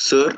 Sir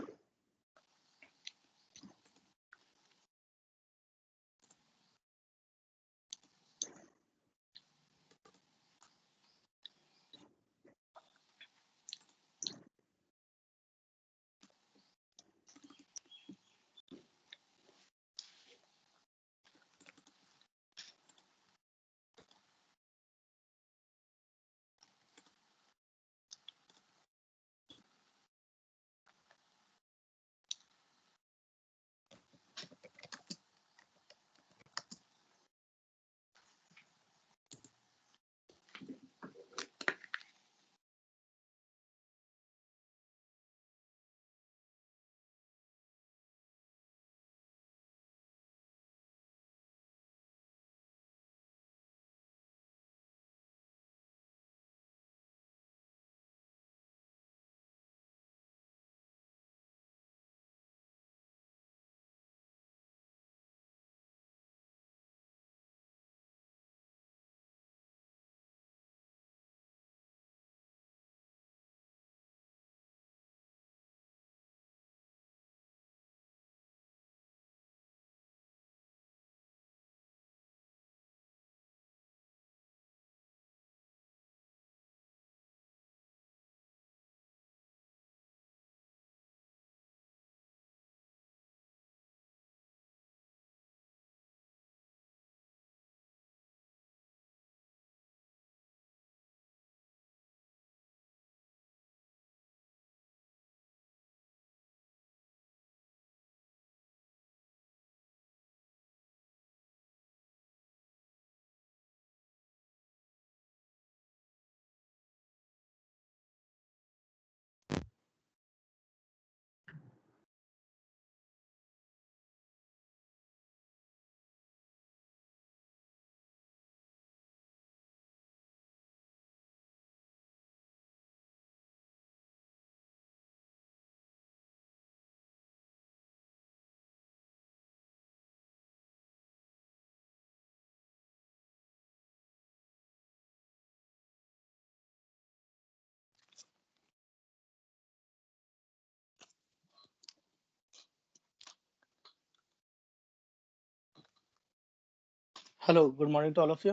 Hello, good morning to all of you.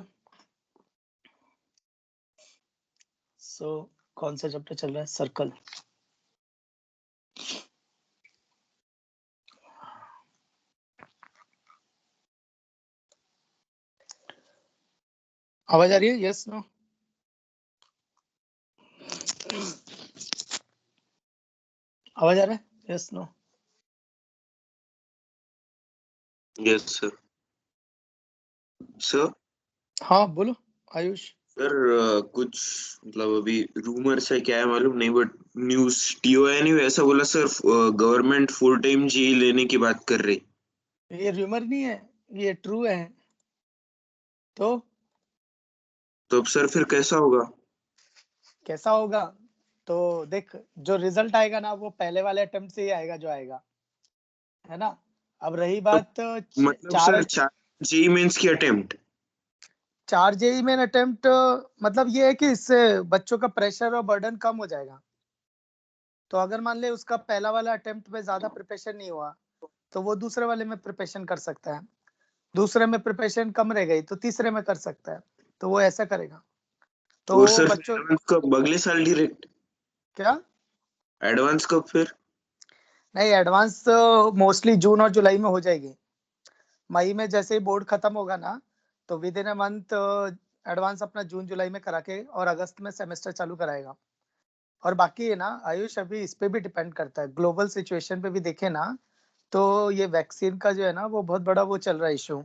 So, कौन सा chapter चल रहा है? सर्कल. आवाज आ रही है? Yes no? आवाज आ रहा है? Yes no? Yes sir. Sir हाँ बोलो आयुष. सर कुछ मतलब अभी रूमर्स है, क्या है मालूम नहीं, बट न्यूज टीओआई ने ऐसा बोला सर, गवर्नमेंट फुल टाइम जी लेने की बात कर रही. ये रूमर नहीं है, ये ट्रू है. तो अब सर फिर कैसा होगा? कैसा होगा? तो देख, जो रिजल्ट आएगा ना वो पहले वाले अटेम्प्ट से ही आएगा जो आएगा, है ना. अब रही बात मतलब सर 4 जेई मेंस की अटेम्प्ट. 4 जेई मेन अटेम्प्ट, मतलब ये है कि इससे बच्चों का प्रेशर और बर्डन कम हो जाएगा. तो अगर मान ले उसका पहला वाला अटेम्प्ट में ज्यादा प्रिपरेशन नहीं हुआ तो वो दूसरे वाले में प्रिपरेशन कर सकता है. दूसरे में प्रिपरेशन कम रह गई तो तीसरे में कर सकता है. तो वो ऐसा करेगा. तो और सर बच्चों एडवांस कब? अगले साल डायरेक्ट क्या? एडवांस कब फिर? नहीं, एडवांस मोस्टली जून और जुलाई में हो जाएगी. मई में जैसे ही बोर्ड खत्म होगा ना तो with in a month advance अपना जून जुलाई में करा के और अगस्त में सेमेस्टर चालू कराएगा. और बाकी है ना आयुष, अभी इस पे भी डिपेंड करता है, ग्लोबल सिचुएशन पे भी देखे ना तो ये वैक्सीन का जो है ना वो बहुत बड़ा वो चल रहा है इशू.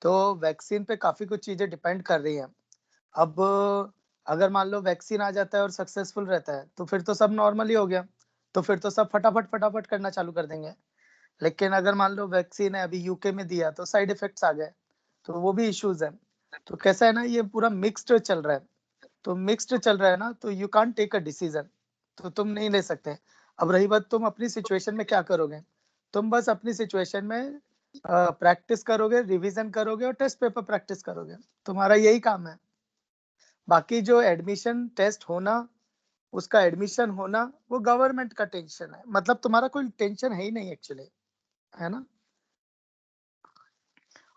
तो वैक्सीन पे काफी कुछ चीजें डिपेंड कर रही हैं. अब अगर मान लो वैक्सीन आ जाता है और सक्सेसफुल रहता है तो फिर तो सब नॉर्मल ही हो गया. तो फिर तो सब फटाफट फटाफट करना चालू कर देंगे. लेकिन अगर मान लो वैक्सीन है, अभी यूके में दिया तो साइड इफेक्ट्स आ गए तो वो भी इश्यूज है. तो कैसा है ना, ये पूरा मिक्स्ड चल रहा है. तो मिक्स्ड चल रहा है ना तो you can't take a decision. तो तुम नहीं ले सकते. अब रही बात तुम अपनी सिचुएशन में क्या करोगे. तुम बस अपनी सिचुएशन में प्रैक्टिस करोगे, रिवीजन करोगे और टेस्ट पेपर प्रैक्टिस करोगे. तुम्हारा यही काम है. बाकी जो एडमिशन टेस्ट होना उसका एडमिशन होना वो गवर्नमेंट का टेंशन है, मतलब तुम्हारा कोई टेंशन है ही नहीं एक्चुअली, है ना।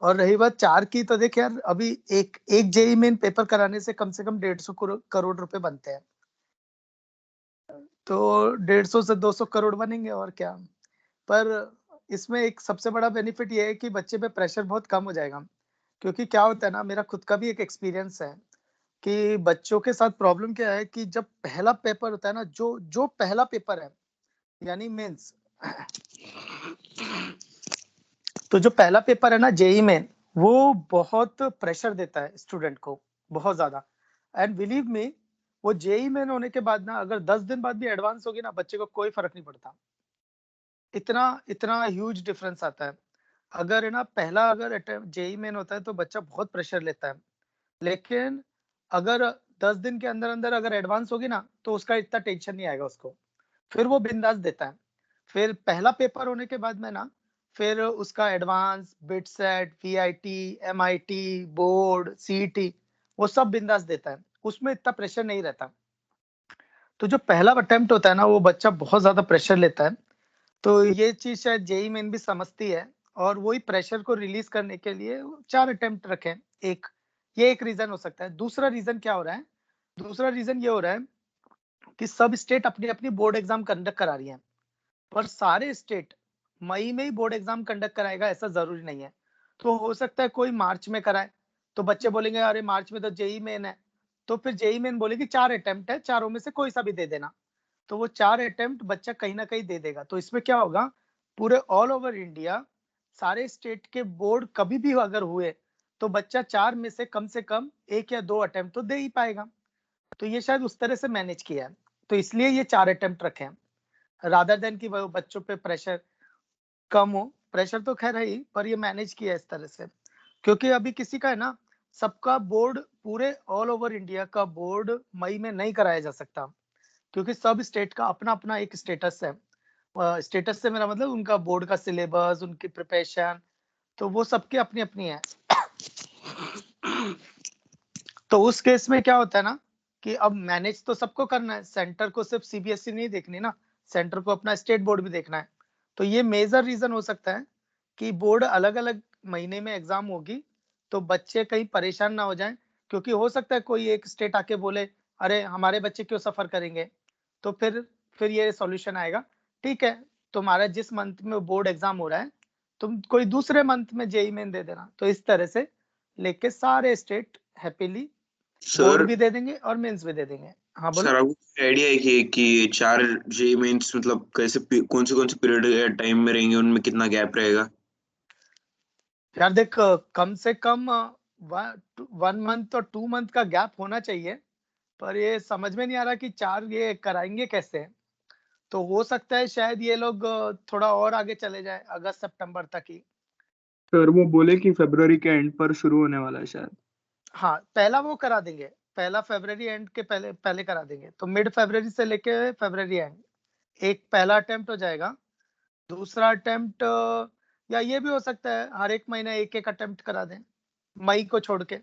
और रही बात 4 की, तो देख यार अभी एक एक जेईई मेन पेपर कराने से कम 150 करोड़ रुपए बनते हैं, तो 150 से 200 करोड़ बनेंगे और क्या। पर इसमें एक सबसे बड़ा बेनिफिट ये है कि बच्चे पे प्रेशर बहुत कम हो जाएगा, क्योंकि क्या होता है ना, मेरा खुद का भी एक एक्सपीरियंस है कि बच्चों के साथ प्रॉब्लम क्या है कि जब पहला पेपर होता है ना, जो जो पहला पेपर है यानी मेंस, तो जो पहला पेपर है ना जेईई मेन, वो बहुत प्रेशर देता है स्टूडेंट को, बहुत ज्यादा। एंड बिलीव मी, वो जेईई मेन होने के बाद ना अगर 10 दिन बाद भी एडवांस होगी ना, बच्चे को कोई फर्क नहीं पड़ता। इतना इतना ह्यूज डिफरेंस आता है। अगर है ना पहला अगर जेईई मेन होता है तो बच्चा बहुत प्रेशर लेता है, लेकिन अगर 10 दिन के अंदर अंदर अगर एडवांस होगी ना, तो उसका इतना टेंशन नहीं आएगा उसको, फिर वो बिंदास देता है। फिर पहला पेपर होने के बाद में ना, फिर उसका advance, bit set, VIT, MIT, board, CET, वो सब बिंदास देता है, उसमें इतना प्रेशर नहीं रहता। तो जो पहला अटेम्प्ट होता है ना, वो बच्चा बहुत ज्यादा प्रेशर लेता है। तो ये चीज शायद जेईई मेन भी समझती है, और वही प्रेशर को रिलीज करने के लिए 4 अटेम्प्ट रखे। एक ये एक रीजन हो सकता है। दूसरा रीजन क्या हो रहा है, दूसरा रीजन ये हो रहा है कि सब स्टेट अपनी अपनी बोर्ड एग्जाम कंडक्ट करा रही है, पर सारे स्टेट मई में ही बोर्ड एग्जाम कंडक्ट कराएगा ऐसा जरूरी नहीं है। तो हो सकता है कोई मार्च में कराए, तो बच्चे बोलेंगे अरे मार्च में तो जेईई मेन है, तो फिर जेईई मेन बोलेगी 4 अटेम्प्ट है, चारों में से कोई सा भी दे देना। तो वो 4 अटेम्प्ट बच्चा कहीं ना कहीं दे देगा। तो इसमें क्या होगा, पूरे ऑल ओवर इंडिया सारे स्टेट के बोर्ड कभी भी अगर हुए, तो बच्चा 4 में से कम 1 या 2 अटेम्प्ट तो दे ही पाएगा। तो ये शायद उस तरह से मैनेज किया है, तो इसलिए ये 4 अटेम्प्ट रखे हैं, रादर देन कि वो बच्चों पे प्रेशर कम हो। प्रेशर तो खैर है ही, पर ये मैनेज किया इस तरह से, क्योंकि अभी किसी का है ना, सबका बोर्ड, पूरे ऑल ओवर इंडिया का बोर्ड मई में नहीं कराया जा सकता, क्योंकि सब स्टेट का अपना अपना एक स्टेटस है। स्टेटस से मेरा मतलब उनका बोर्ड का सिलेबस, उनकी प्रिपरेशन, तो वो सबकी अपनी अपनी है। तो उस केस में क्या होता है ना, कि अब मैनेज तो सबको करना है, सेंटर को सिर्फ सीबीएसई नहीं देखनी ना, सेंटर को अपना स्टेट बोर्ड भी देखना है। तो ये मेजर रीजन हो सकता है कि बोर्ड अलग अलग महीने में एग्जाम होगी, तो बच्चे कहीं परेशान ना हो जाएं, क्योंकि हो सकता है कोई एक स्टेट आके बोले अरे हमारे बच्चे क्यों सफर करेंगे, तो फिर ये सॉल्यूशन आएगा, ठीक है तुम्हारा जिस मंथ में बोर्ड एग्जाम हो रहा है, तुम कोई दूसरे मंथ में जेईई मेन दे देना। तो इस तरह से लेके सारे स्टेट हैप्पीली बोर्ड सर भी दे देंगे और मेंस भी दे देंगे। हाँ बोलो। सर आपको आइडिया है कि 4 जेईई मेंस मतलब कैसे कौन से पीरियड टाइम में रहेंगे, उनमें कितना गैप रहेगा? यार देख, कम से कम 1 मंथ और 2 मंथ का गैप होना चाहिए, पर ये समझ में नहीं आ रहा कि 4 ये कराएंगे कैसे। तो हो सकता है शायद ये लोग थोड़ा और आगे चले जाए, अगस्त सितंबर तक ही। सर वो बोले कि फरवरी के एंड पर शुरू होने वाला है शायद। हाँ पहला वो करा देंगे, पहला फरवरी एंड के पहले पहले करा देंगे, तो मिड फरवरी से लेके फरवरी एंड एक पहला अटेम्प्ट हो जाएगा। दूसरा अटेम्प्ट, या ये भी हो सकता है हर एक महीने एक एक अटेम्प्ट करा दें, मई को छोड़ के,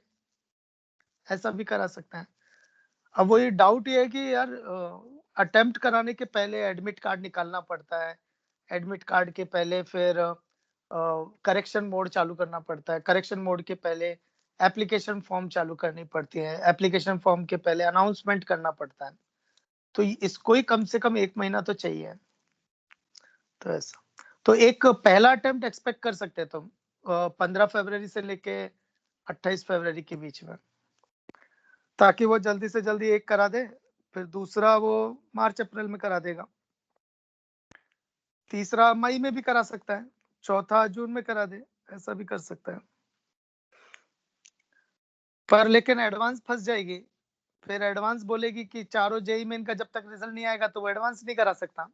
ऐसा भी करा सकते हैं। अब वही डाउट ये है कि यार अटेम्प्ट कराने के पहले एडमिट कार्ड निकालना पड़ता है, एडमिट कार्ड के पहले फिर करेक्शन मोड चालू करना पड़ता है, करेक्शन मोड के पहले एप्लीकेशन फॉर्म चालू करनी पड़ती है, एप्लीकेशन फॉर्म के पहले अनाउंसमेंट करना पड़ता है। तो इसको ही कम से कम 1 महीना तो चाहिए। तो ऐसा, तो एक पहला अटेम्प्ट एक्सपेक्ट कर सकते हैं तुम 15 फरवरी से लेके 28 फरवरी के बीच में, ताकि वो जल्दी से जल्दी एक करा दे, फिर दूसरा वो मार्च अप्रैल में करा देगा, तीसरा मई में भी करा सकता है, चौथा जून में करा दे, ऐसा भी कर सकता है। पर लेकिन एडवांस फंस जाएगी, फिर एडवांस बोलेगी कि चारों जेई मेन का जब तक रिजल्ट नहीं आएगा तो वो एडवांस नहीं करा सकता।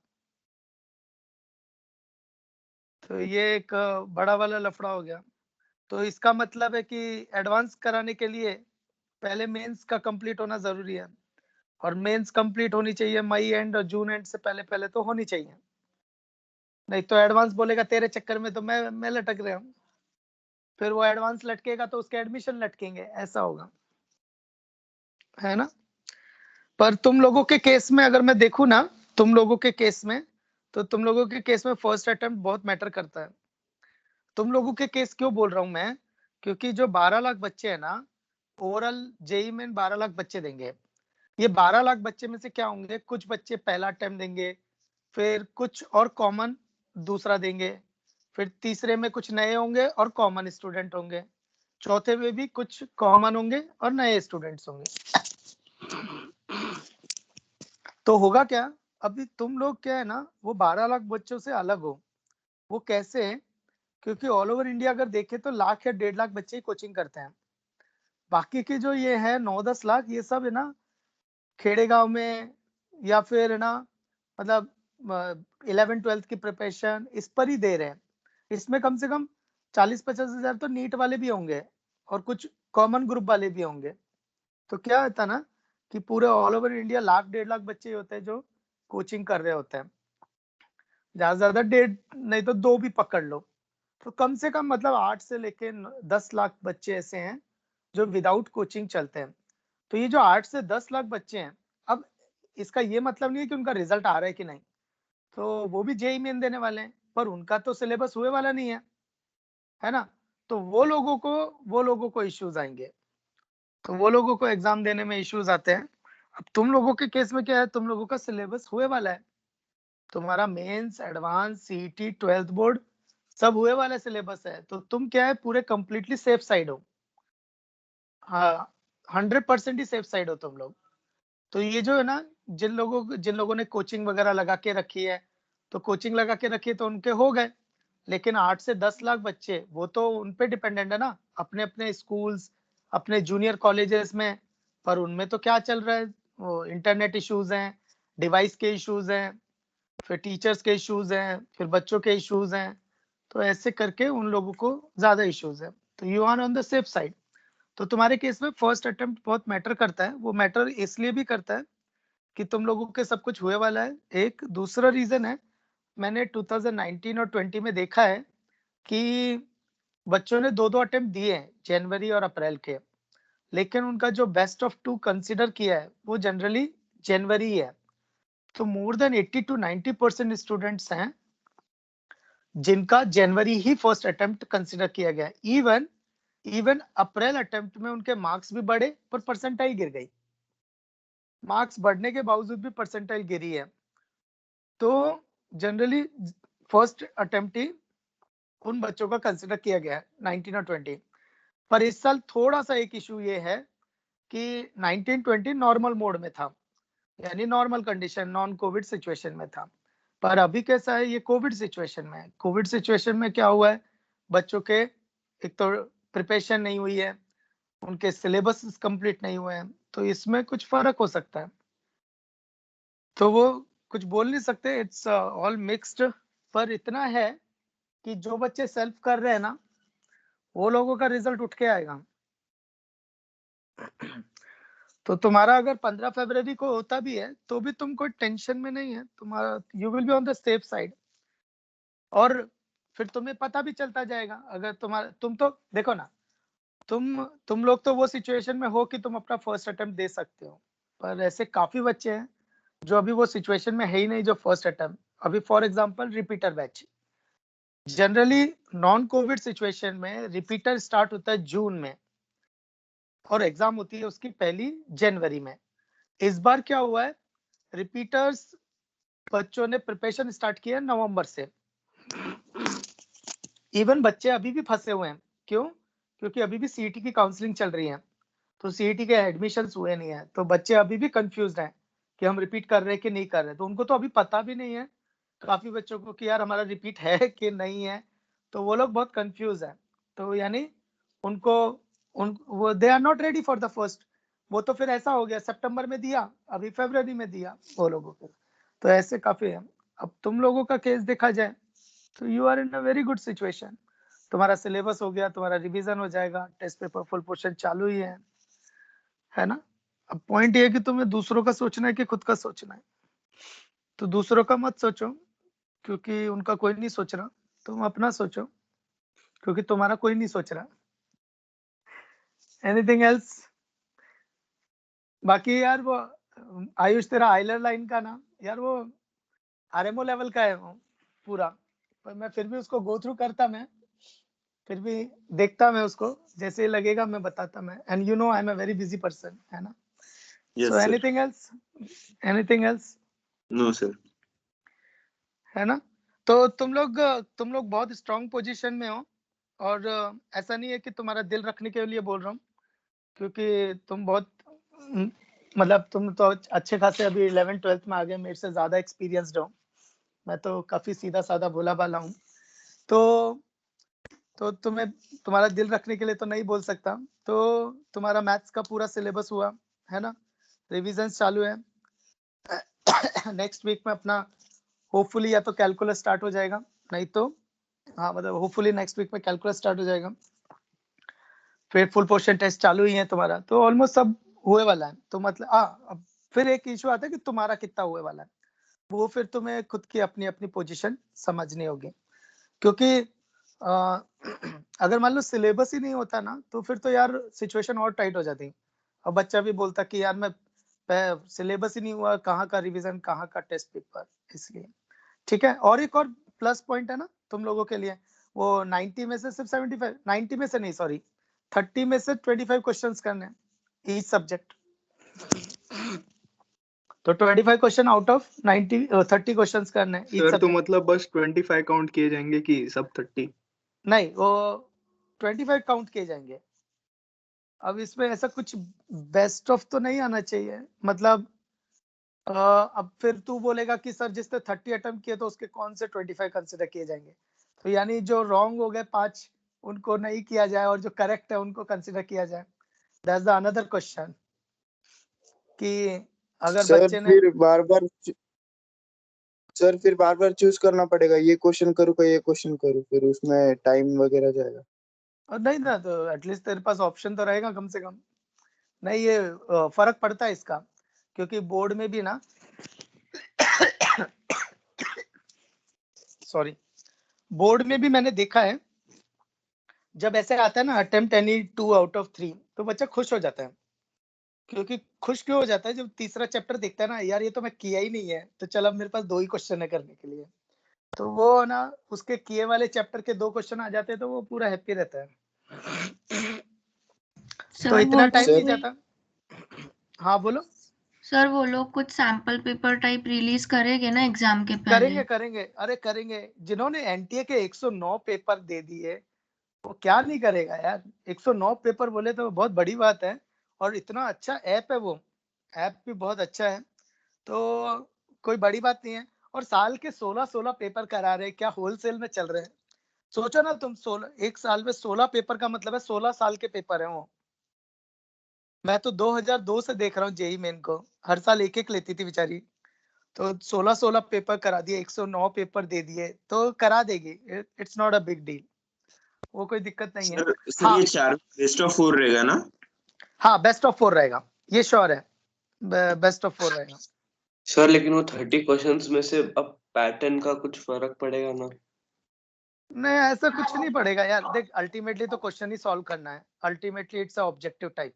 तो ये एक बड़ा वाला लफड़ा हो गया। तो इसका मतलब है कि एडवांस कराने के लिए पहले मेंस का कंप्लीट होना जरूरी है, और मेंस कंप्लीट होनी चाहिए मई एंड और जून एंड से पहले पहले तो होनी चाहिए, नहीं तो एडवांस बोलेगा तेरे चक्कर में तो मैं लटक रहा हूँ, फिर वो एडवांस लटकेगा तो उसके एडमिशन लटकेंगे, ऐसा होगा, है ना। पर तुम लोगों के केस में अगर मैं देखूं ना, तुम लोगों के केस में, तो तुम लोगों के केस में फर्स्ट अटेम्प्ट बहुत मैटर करता है। तुम लोगों के केस क्यों बोल रहा हूं मैं, क्योंकि जो 12 लाख बच्चे हैं ना, ओवरऑल जेई में 12 लाख बच्चे देंगे। ये 12 लाख बच्चे में से क्या होंगे, कुछ बच्चे पहला अटेम्प्ट देंगे, फिर कुछ और कॉमन दूसरा देंगे, फिर तीसरे में कुछ नए होंगे और कॉमन स्टूडेंट होंगे, चौथे में भी कुछ कॉमन होंगे और नए स्टूडेंट्स होंगे। तो होगा क्या, अभी तुम लोग क्या है ना, वो 12 लाख बच्चों से अलग हो। वो कैसे है, क्योंकि ऑल ओवर इंडिया अगर देखें तो लाख या 1.5 लाख बच्चे ही कोचिंग करते हैं। बाकी के जो ये है 9-10 लाख, ये सब है ना खेड़े गांव में, या फिर है ना मतलब 11-12 की प्रिपरेशन इस पर ही दे रहे हैं। इसमें कम से कम 40-50 हजार तो नीट वाले भी होंगे और कुछ कॉमन ग्रुप वाले भी होंगे। तो क्या होता ना कि पूरे all over India lakh 1.5 lakh बच्चे होते हैं जो कोचिंग कर रहे होते हैं। ज्यादा ज्यादा 1.5 नहीं तो 2 भी पकड़ लो, तो कम से कम मतलब 8 से लेके 10 लाख बच्चे ऐसे हैं जो विदाउट कोचिंग चलते हैं। तो ये जो 8 से 10 लाख बच्चे हैं, अब इसका ये मतलब नहीं है कि उनका रिजल्ट आ रहा है कि नहीं, तो वो भी जेईई मेन देने वाले हैं, पर उनका तो सिलेबस हुए वाला नहीं है ना। तो वो लोगों को इश्यूज आएंगे, तो वो लोगों को एग्जाम देने में इश्यूज आते हैं। अब तुम लोगों के केस में क्या है, तुम लोगों का सिलेबस हुए वाला है, तुम्हारा mains, advance, CET, 12th board सब हुए वाला सिलेबस है, तो तुम क्या है पूरे कंप्लीटली सेफ साइड हो। हाँ, 100% ही सेफ साइड हो तुम लोग। तो ये जो है ना, जिन लोगों ने कोचिंग वगैरह लगा के रखी है, तो कोचिंग लगा के रखी है तो उनके हो गए। लेकिन 8 से 10 लाख बच्चे, वो तो उन पे डिपेंडेंट है ना, अपने अपने स्कूल्स, अपने जूनियर कॉलेजेस में। पर उनमें तो क्या चल रहा है, वो इंटरनेट इश्यूज हैं, डिवाइस के इश्यूज हैं, फिर टीचर्स के इश्यूज हैं, फिर बच्चों के इश्यूज हैं। तो ऐसे करके उन लोगों को ज्यादा इश्यूज है, तो you are on the safe side. तो तुम्हारे केस में फर्स्ट अटेम्प्ट बहुत मैटर करता है। वो मैटर इसलिए भी करता है कि तुम लोगों के सब कुछ हुए वाला है। एक दूसरा रीजन है, मैंने 2019 और 20 में देखा है कि बच्चों ने 2-2 अटेम्प्ट दिए हैं जनवरी और अप्रैल के, लेकिन उनका जो बेस्ट ऑफ 2 कंसिडर किया है वो जनरली जनवरी ही है। तो मोर देन 80 to 90% स्टूडेंट्स हैं जिनका जनवरी ही फर्स्ट अटेम्प्ट कंसिडर किया गया। इवन अप्रैल अटेम्प्ट में उनके मार्क्स भी बढ़े पर परसेंटाइल गिर गई। मार्क्स बढ़ने के बावजूद भी परसेंटाइल गिरी है। तो जनरली फर्स्ट अटेम्प्ट ही उन बच्चों का कंसिडर किया गया है 19 और 20। पर इस साल थोड़ा सा एक इशू ये है कि 19-20 नॉर्मल मोड में था, यानी normal condition, non Covid situation में था। पर अभी कैसा है, ये कोविड सिचुएशन में है। कोविड सिचुएशन में क्या हुआ है, बच्चों के एक तो प्रिपरेशन नहीं हुई है, उनके सिलेबस कंप्लीट नहीं हुए हैं, तो इसमें कुछ फर्क हो सकता है। तो वो कुछ बोल नहीं सकते, इट्स ऑल मिक्स्ड। पर इतना है कि जो बच्चे सेल्फ कर रहे हैं ना, वो लोगों का रिजल्ट उठ के आएगा। तो तुम्हारा अगर 15 फरवरी को होता भी है तो भी तुम कोई टेंशन में नहीं है, तुम्हारा you will be on the safe side. और फिर तुम्हें पता भी चलता जाएगा, अगर तुम तो देखो ना, तुम लोग तो वो सिचुएशन में हो कि तुम अपना फर्स्ट अटेम्प्ट दे सकते हो। पर ऐसे काफी बच्चे हैं जो अभी वो सिचुएशन में है ही नहीं जो फर्स्ट अटेम्प्ट। अभी for example repeater batch, generally non Covid situation में रिपीटर स्टार्ट होता है जून में और एग्जाम होती है उसकी पहली जनवरी में। इस बार क्या हुआ है, रिपीटर्स बच्चों ने प्रिपरेशन स्टार्ट किया नवंबर से। इवन बच्चे अभी भी फंसे हुए हैं, क्यों, क्योंकि अभी भी सीईटी की काउंसलिंग चल रही है, तो सीईटी के एडमिशन हुए नहीं है, तो बच्चे अभी भी कंफ्यूज हैं कि हम रिपीट कर रहे हैं कि नहीं कर रहे। तो उनको तो अभी पता भी नहीं है, काफी बच्चों को, कि यार हमारा रिपीट है कि नहीं है। तो वो लोग बहुत कंफ्यूज है। तो यानी उनको वो they are not ready for the first. वो तो फिर ऐसा हो गया, सितंबर में दिया, अभी फरवरी में दिया वो लोगों को। तो ऐसे काफी है। अब तुम लोगों का केस देखा जाए तो you are in a very good situation. तुम्हारा सिलेबस हो गया, तुम्हारा रिवीजन हो जाएगा, टेस्ट पेपर फुल पोर्शन चालू ही है ना। अब पॉइंट ये है कि तुम्हें दूसरों का सोचना है कि खुद का सोचना है। तो दूसरों का मत सोचो, क्योंकि उनका कोई नहीं सोच रहा। तुम अपना सोचो, क्योंकि तुम्हारा कोई नहीं सोच रहा। Anything else? बाकी यार वो आयुष तेरा आइलर लाइन का ना यार वो आरएमओ लेवल का है वो पूरा, पर मैं फिर भी उसको गो थ्रू करता, मैं फिर भी देखता मैं उसको, जैसे ही लगेगा मैं बताता मैं, and you know I am a very busy person, है ना। So yes sir. Anything else no sir. है ना। तो तुम लोग बहुत स्ट्रांग पोजीशन में हो, और ऐसा नहीं है कि तुम्हारा दिल रखने के लिए बोल रहा हूँ, क्योंकि तुम बहुत मतलब तुम तो अच्छे खासे अभी 11th-12th में आ गए, मेरे से ज्यादा एक्सपीरियंसड हो, मैं तो काफी सीधा साधा भोला भाला हूँ। तो तुम्हें तुम्हारा दिल रखने के लिए तो नहीं बोल सकता। तो तुम्हारा मैथ्स का पूरा सिलेबस हुआ है ना, रिविजन्स चालू है। नेक्स्ट वीक में अपना होपफुली या तो कैलकुलस स्टार्ट हो जाएगा, नहीं तो हाँ मतलब होपफुली नेक्स्ट वीक में कैलकुलस स्टार्ट हो जाएगा। फिर फुल पोर्शन टेस्ट चालू ही है तुम्हारा, तो ऑलमोस्ट सब हुए वाला है। तो मतलब अब फिर एक इशू आता है कि तुम्हारा कितना हुए वाला है, वो फिर तुम्हें खुद की अपनी अपनी पोजीशन समझनी होगी, क्योंकि अगर मान लो सिलेबस ही नहीं होता ना, तो फिर तो यार सिचुएशन और टाइट हो जाती। और बच्चा भी बोलता कि यार मैं सिलेबस ही नहीं हुआ, कहाँ का रिवीजन, कहाँ का टेस्ट पेपर, इसलिए ठीक है। और एक और प्लस पॉइंट है ना तुम लोगों के लिए, वो 90 में से सिर्फ 75, 90 में से नहीं सॉरी 30 में से 25 क्वेश्चंस करने ईच सब्जेक्ट। तो 25 क्वेश्चन आउट ऑफ 90, 30 क्वेश्चंस करने ईच सर तो सब्जेक्ट। मतलब बस 25 काउंट किए जाएंगे कि सब 30? नहीं, वो 25 काउंट किए जाएंगे। अब इसमें ऐसा कुछ बेस्ट ऑफ तो नहीं आना चाहिए, मतलब अब फिर तू बोलेगा कि सर जिसने 30 अटेम्प्ट किए तो उसके कौन से 25 कंसिडर किए जाएंगे, तो यानी जो रॉन्ग हो गए 5 उनको नहीं किया जाए, और जो करेक्ट है उनको कंसिडर किया जाए। दैट्स द अनदर क्वेश्चन, कि अगर सर बच्चे ने फिर बार बार चूज करना पड़ेगा, ये क्वेश्चन करूँ का ये क्वेश्चन करूँ, फिर उसमें टाइम वगैरह जाएगा। और नहीं ना, तो एटलीस्ट तेरे पास ऑप्शन तो रहेगा कम से कम। नहीं, ये फर्क पड़ता है इसका, क्योंकि बोर्ड में भी ना सॉरी, बोर्ड में भी मैंने देखा है, जब ऐसे आता है ना अटेम्प्ट एनी 2 आउट ऑफ 3, तो बच्चा खुश हो जाता है। क्योंकि खुश क्यों हो जाता है, जब तीसरा चैप्टर देखता है ना, यार ये तो मैं किया ही नहीं है, तो चल अब मेरे पास 2 ही क्वेश्चन है करने के लिए, तो वो ना उसके किए वाले चैप्टर के 2 क्वेश्चन आ जाते हैं, तो वो पूरा हैप्पी रहता है। तो सर इतना टाइम नहीं सर जाता। हाँ बोलो। सर वो लोग कुछ सैंपल पेपर टाइप रिलीज करेंगे ना एग्जाम के पहले? करेंगे, अरे करेंगे। जिन्होंने एनटीए के 109 पेपर दे दिए, वो क्या नहीं करेगा यार। 109 पेपर बोले तो बहुत बड़ी बात है, और इतना अच्छा ऐप है, वो ऐप भी बहुत अच्छा है, तो कोई बड़ी बात नहीं है। और साल के 16 पेपर करा रहे, क्या होलसेल में चल रहे हैं। सोचो ना तुम, 16 एक साल में 16 पेपर का मतलब है 16 साल के पेपर है वो। मैं तो 2002 से देख रहा हूँ जेई मेन को, हर साल एक एक लेती थी बेचारी, तो 16 पेपर करा दिए, 109 पेपर दे दिए, तो करा देगी, it's not a big deal, वो कोई दिक्कत नहीं है। सर हाँ ये 4 बेस्ट ऑफ 4 रहेगा ना? हाँ, बेस्ट ऑफ 4 रहेगा, ये श्योर है, बेस्ट ऑफ 4 रहेगा। सर लेकिन वो 30 क्वेश्चंस में से अब पैटर्न का कुछ फर्क पड़ेगा ना? नहीं, ऐसा कुछ नहीं पड़ेगा यार, देख अल्टीमेटली तो क्वेश्चन ही सॉल्व करना है, ultimately it's a objective type.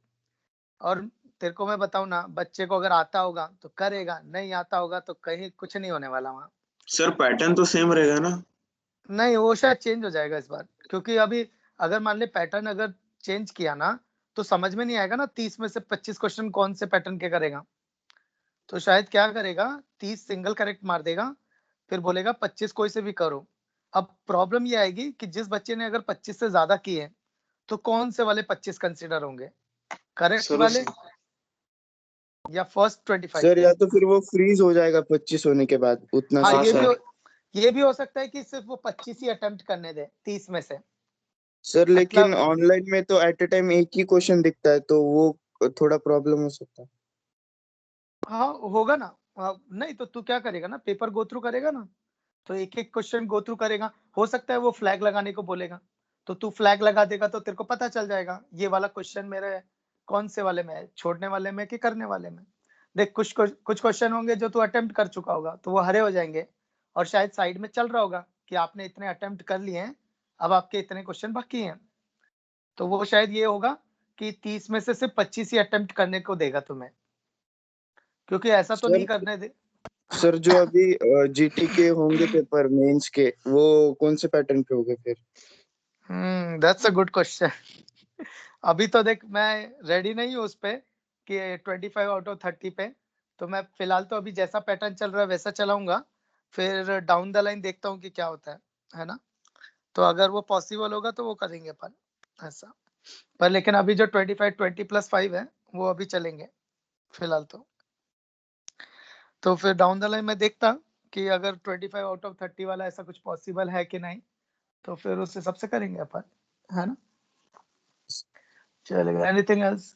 और तेरे को मैं बताऊं ना, बच्चे को अगर आता होगा तो करेगा, नहीं आता होगा तो कहीं कुछ नहीं होने वाला वहाँ। सर पैटर्न तो सेम रहेगा ना? नहीं, वो शायद चेंज हो जाएगा इस बार, क्योंकि अभी अगर मान ले पैटर्न अगर चेंज किया ना, तो समझ में नहीं आएगा ना 30 में से 25 क्वेश्चन कौन से पैटर्न के करेगा। तो शायद क्या करेगा, 30 सिंगल करेक्ट मार देगा, फिर बोलेगा 25 कोई से भी करो। अब प्रॉब्लम ये आएगी कि जिस बच्चे ने अगर 25 से ज्यादा किए, तो कौन से वाले 25 कंसिडर होंगे, करेक्ट सर वाले या फर्स्ट 25? सर या तो फिर वो फ्रीज हो जाएगा 25 होने के बाद, उतना हाँ, हाँ शिफ्ट सर। ये भी हो सकता है कि सिर्फ वो 25 ही अटेम्प्ट करने दे 30 में से। सर लेकिन मतलब ऑनलाइन में तो एट ए टाइम एक ही क्वेश्चन दिखता है, तो वो थोड़ा प्रॉब्लम हो सकता है। हाँ होगा ना। नहीं तो तू क्या करेगा ना, पेपर गो थ्रू करेगा ना, तो एक एक क्वेश्चन गो थ्रू करेगा। हो सकता है वो फ्लैग लगाने को बोलेगा, तो तू फ्लैग लगा देगा, तो तेरे को पता चल जाएगा ये वाला क्वेश्चन मेरे कौन से वाले में है, छोड़ने वाले में कि करने वाले में। देख कुछ क्वेश्चन होंगे जो तू अटेम्प्ट कर चुका होगा, तो वो हरे हो जाएंगे, और शायद साइड में चल रहा होगा कि आपने इतने अटेम्प्ट कर लिए हैं, अब आपके इतने क्वेश्चन बाकी हैं। तो वो शायद ये होगा कि 30 में से सिर्फ 25 ही अटेम्प्ट करने को देगा तुम्हें। क्योंकि ऐसा तो सर नहीं करने दे। सर जो अभी जीटी के होंगे पेपर मेंस के, वो कौन से पैटर्न पे होंगे फिर? That's a good question. अभी तो देख मैं रेडी नहीं हूँ उस पे कि 25 आउट ऑफ 30 पे, तो मैं फिलहाल तो अभी जैसा पैटर्न चल रहा है वैसा चलाऊंगा, फिर डाउन द लाइन देखता हूँ कि क्या होता है ना। तो अगर वो पॉसिबल होगा तो वो करेंगे अपन ऐसा। पर लेकिन अभी जो 25 20+5 है वो अभी चलेंगे फिलहाल तो फिर डाउन द लाइन में देखता कि अगर 25 आउट ऑफ 30 वाला ऐसा कुछ पॉसिबल है कि नहीं, तो फिर उस हिसाब से करेंगे अपन, है ना। चलेगा। Anything else?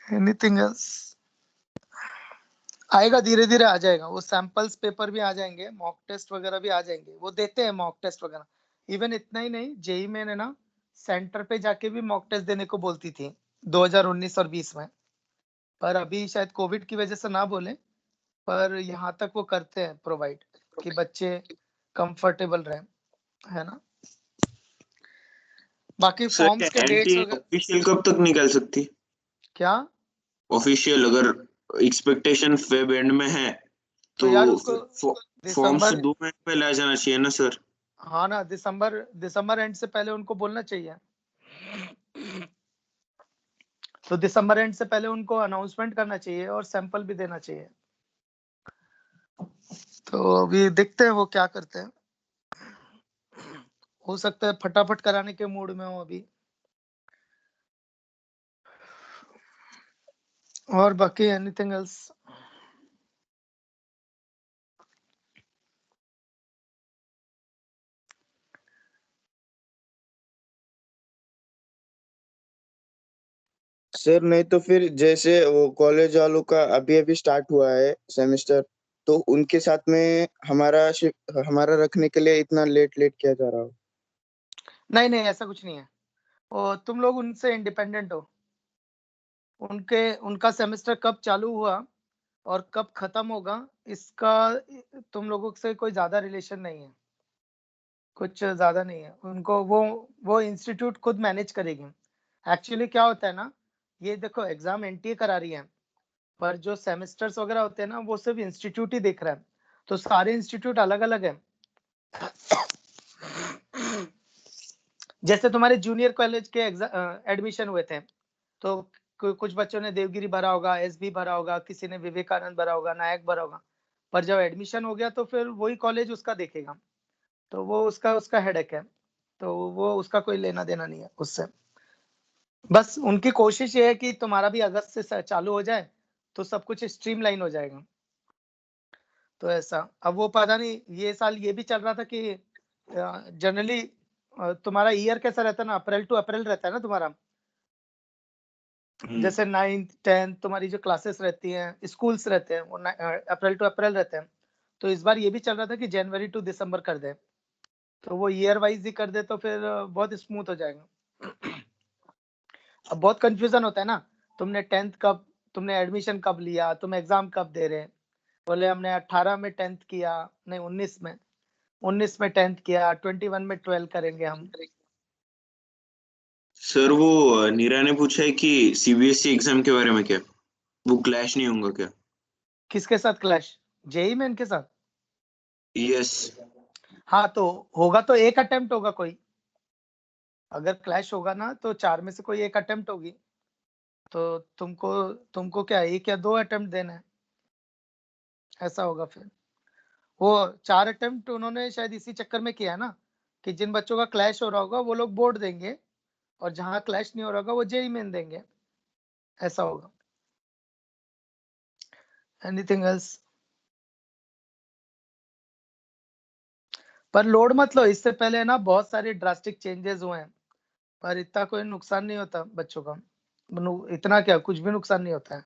Anything else? आएगा, धीरे धीरे आ जाएगा। वो सैंपल्स पेपर भी आ जाएंगे, मॉक टेस्ट वगैरह भी आ जाएंगे, वो देते हैं मॉक टेस्ट वगैरह। इवन इतना ही नहीं, जेई में ने ना सेंटर पे जाके भी मॉक टेस्ट देने को बोलती थी 2019 और 20 में, पर अभी शायद कोविड की वजह से ना बोले, पर यहाँ तक वो करते हैं प्रोवाइड कि बच्चे कंफर्टेबल रहे, है ना। बाकी सर फॉर्म्स के डेट्स वगैरह ऑफिशियल कब तक निकल सकती? क्या? ऑफिशियल अगर एक्सपेक्टेशन फेब एंड में है तो यार तो उसको फॉर्म्स दिसंबर, 2 महीने पहले आ जाना चाहिए ना सर? हाँ ना, दिसंबर एंड से पहले उनको बोलना चाहिए। तो दिसंबर एंड से पहले उनको अनाउंसमेंट करना चाहिए और सैंपल भी देना चाहिए। तो अभी देखते हैं वो क्या करते हैं। हो सकता है फटाफट कराने के मूड में हो अभी। और बाकी एनीथिंग एल्स? सर नहीं तो फिर जैसे वो कॉलेज वालों का अभी अभी स्टार्ट हुआ है सेमेस्टर, तो उनके साथ में हमारा रखने के लिए इतना लेट लेट किया जा रहा हो? नहीं नहीं, ऐसा कुछ नहीं है। और तुम लोग उनसे इंडिपेंडेंट हो। उनका सेमेस्टर कब चालू हुआ और कब खत्म होगा, इसका तुम लोगों से कोई ज्यादा रिलेशन नहीं है, कुछ ज्यादा नहीं है। उनको वो इंस्टीट्यूट खुद मैनेज करेगी। एक्चुअली क्या होता है ना, ये देखो एग्जाम एनटीए करा रही है, पर जो सेमेस्टर्स वगैरह होते हैं ना वो सिर्फ इंस्टीट्यूट ही देख रहा है, तो सारे इंस्टीट्यूट अलग अलग है। जैसे तुम्हारे जूनियर कॉलेज के एडमिशन हुए थे, तो कुछ बच्चों ने देवगिरी भरा होगा, एसबी भरा होगा, किसी ने विवेकानंद भरा होगा, नायक भरा होगा, पर जब एडमिशन हो गया तो फिर वही कॉलेज उसका देखेगा, तो वो उसका उसका हेडेक है, तो वो उसका कोई लेना देना नहीं है उससे। बस उनकी कोशिश ये है कि तुम्हारा भी अगस्त से चालू हो जाए तो सब कुछ स्ट्रीमलाइन हो जाएगा। तो ऐसा, अब वो पता नहीं, ये साल ये भी चल रहा था कि जनरली तुम्हारा ईयर कैसा रहता है ना, अप्रैल टू अप्रैल रहता है ना तुम्हारा। जैसे 9th 10th तुम्हारी जो क्लासेस रहती हैं, स्कूल्स रहते हैं, वो अप्रैल टू अप्रैल रहते हैं। तो इस बार ये भी चल रहा था कि जनवरी टू दिसंबर कर दे, तो वो ईयर वाइज ही कर दे तो फिर बहुत स्मूथ हो जाएगा। अब बहुत कंफ्यूजन होता है ना, तुमने 10th कब, तुमने एडमिशन कब लिया, तुम एग्जाम कब दे रहे, बोले हमने 18 में 10th किया, नहीं 19 में 10th किया, 21 में 12 करेंगे हम। सर वो नीरा ने पूछा है कि सीबीएसई एग्जाम के बारे में क्या, वो क्लैश नहीं होगा क्या? किसके साथ क्लैश? जेई में इनके साथ? यस। हाँ तो होगा तो एक अटेम्प्ट होगा कोई, अगर क्लैश होगा ना तो 4 में से कोई एक अटेम्प्ट होगी, तो तुमको तुमको क्या 1 या 2 अटेम्प्ट देना है, ऐसा होगा फिर। वो 4 अटेम्प्ट उन्होंने शायद इसी चक्कर में किया है ना, कि जिन बच्चों का क्लैश हो रहा होगा वो लोग बोर्ड देंगे, और जहाँ क्लैश नहीं हो रहा होगा वो जेई मेन देंगे, ऐसा होगा। Anything else? पर लोड मत लो, इससे पहले ना बहुत सारे ड्रास्टिक चेंजेस हुए हैं, पर इतना कोई नुकसान नहीं होता बच्चों का। इतना क्या, कुछ भी नुकसान नहीं होता है।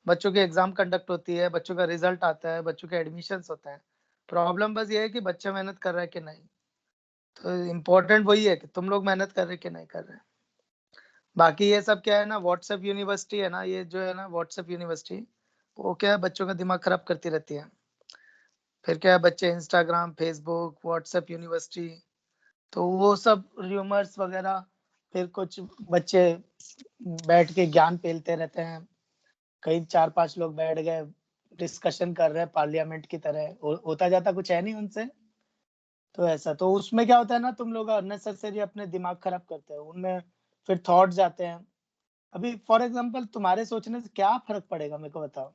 बच्चों की एग्जाम कंडक्ट होती है, बच्चों का रिजल्ट आता है, बच्चों के एडमिशन्स होते हैं। प्रॉब्लम बस ये है कि बच्चा मेहनत कर रहा है कि नहीं, तो इम्पोर्टेंट वही है कि तुम लोग मेहनत कर रहे कि नहीं कर रहे। बाकी ये सब क्या है ना, व्हाट्सएप यूनिवर्सिटी है ना, ये जो है ना व्हाट्सएप यूनिवर्सिटी, वो क्या है बच्चों का दिमाग खराब करती रहती है। फिर क्या है, बच्चे इंस्टाग्राम, फेसबुक, व्हाट्सएप यूनिवर्सिटी, तो वो सब र्यूमर्स वगैरह, फिर कुछ बच्चे बैठ के ज्ञान पेलते रहते हैं, कई 4-5 लोग बैठ गए डिस्कशन कर रहे हैं पार्लियामेंट की तरह, होता जाता कुछ है नहीं उनसे। तो ऐसा, तो उसमें क्या होता है ना, तुम लोग अननेसेसरी अपने दिमाग खराब करते हो, उनमें फिर थॉट जाते हैं। अभी फॉर एग्जांपल तुम्हारे सोचने से क्या फर्क पड़ेगा मेरे को बताओ।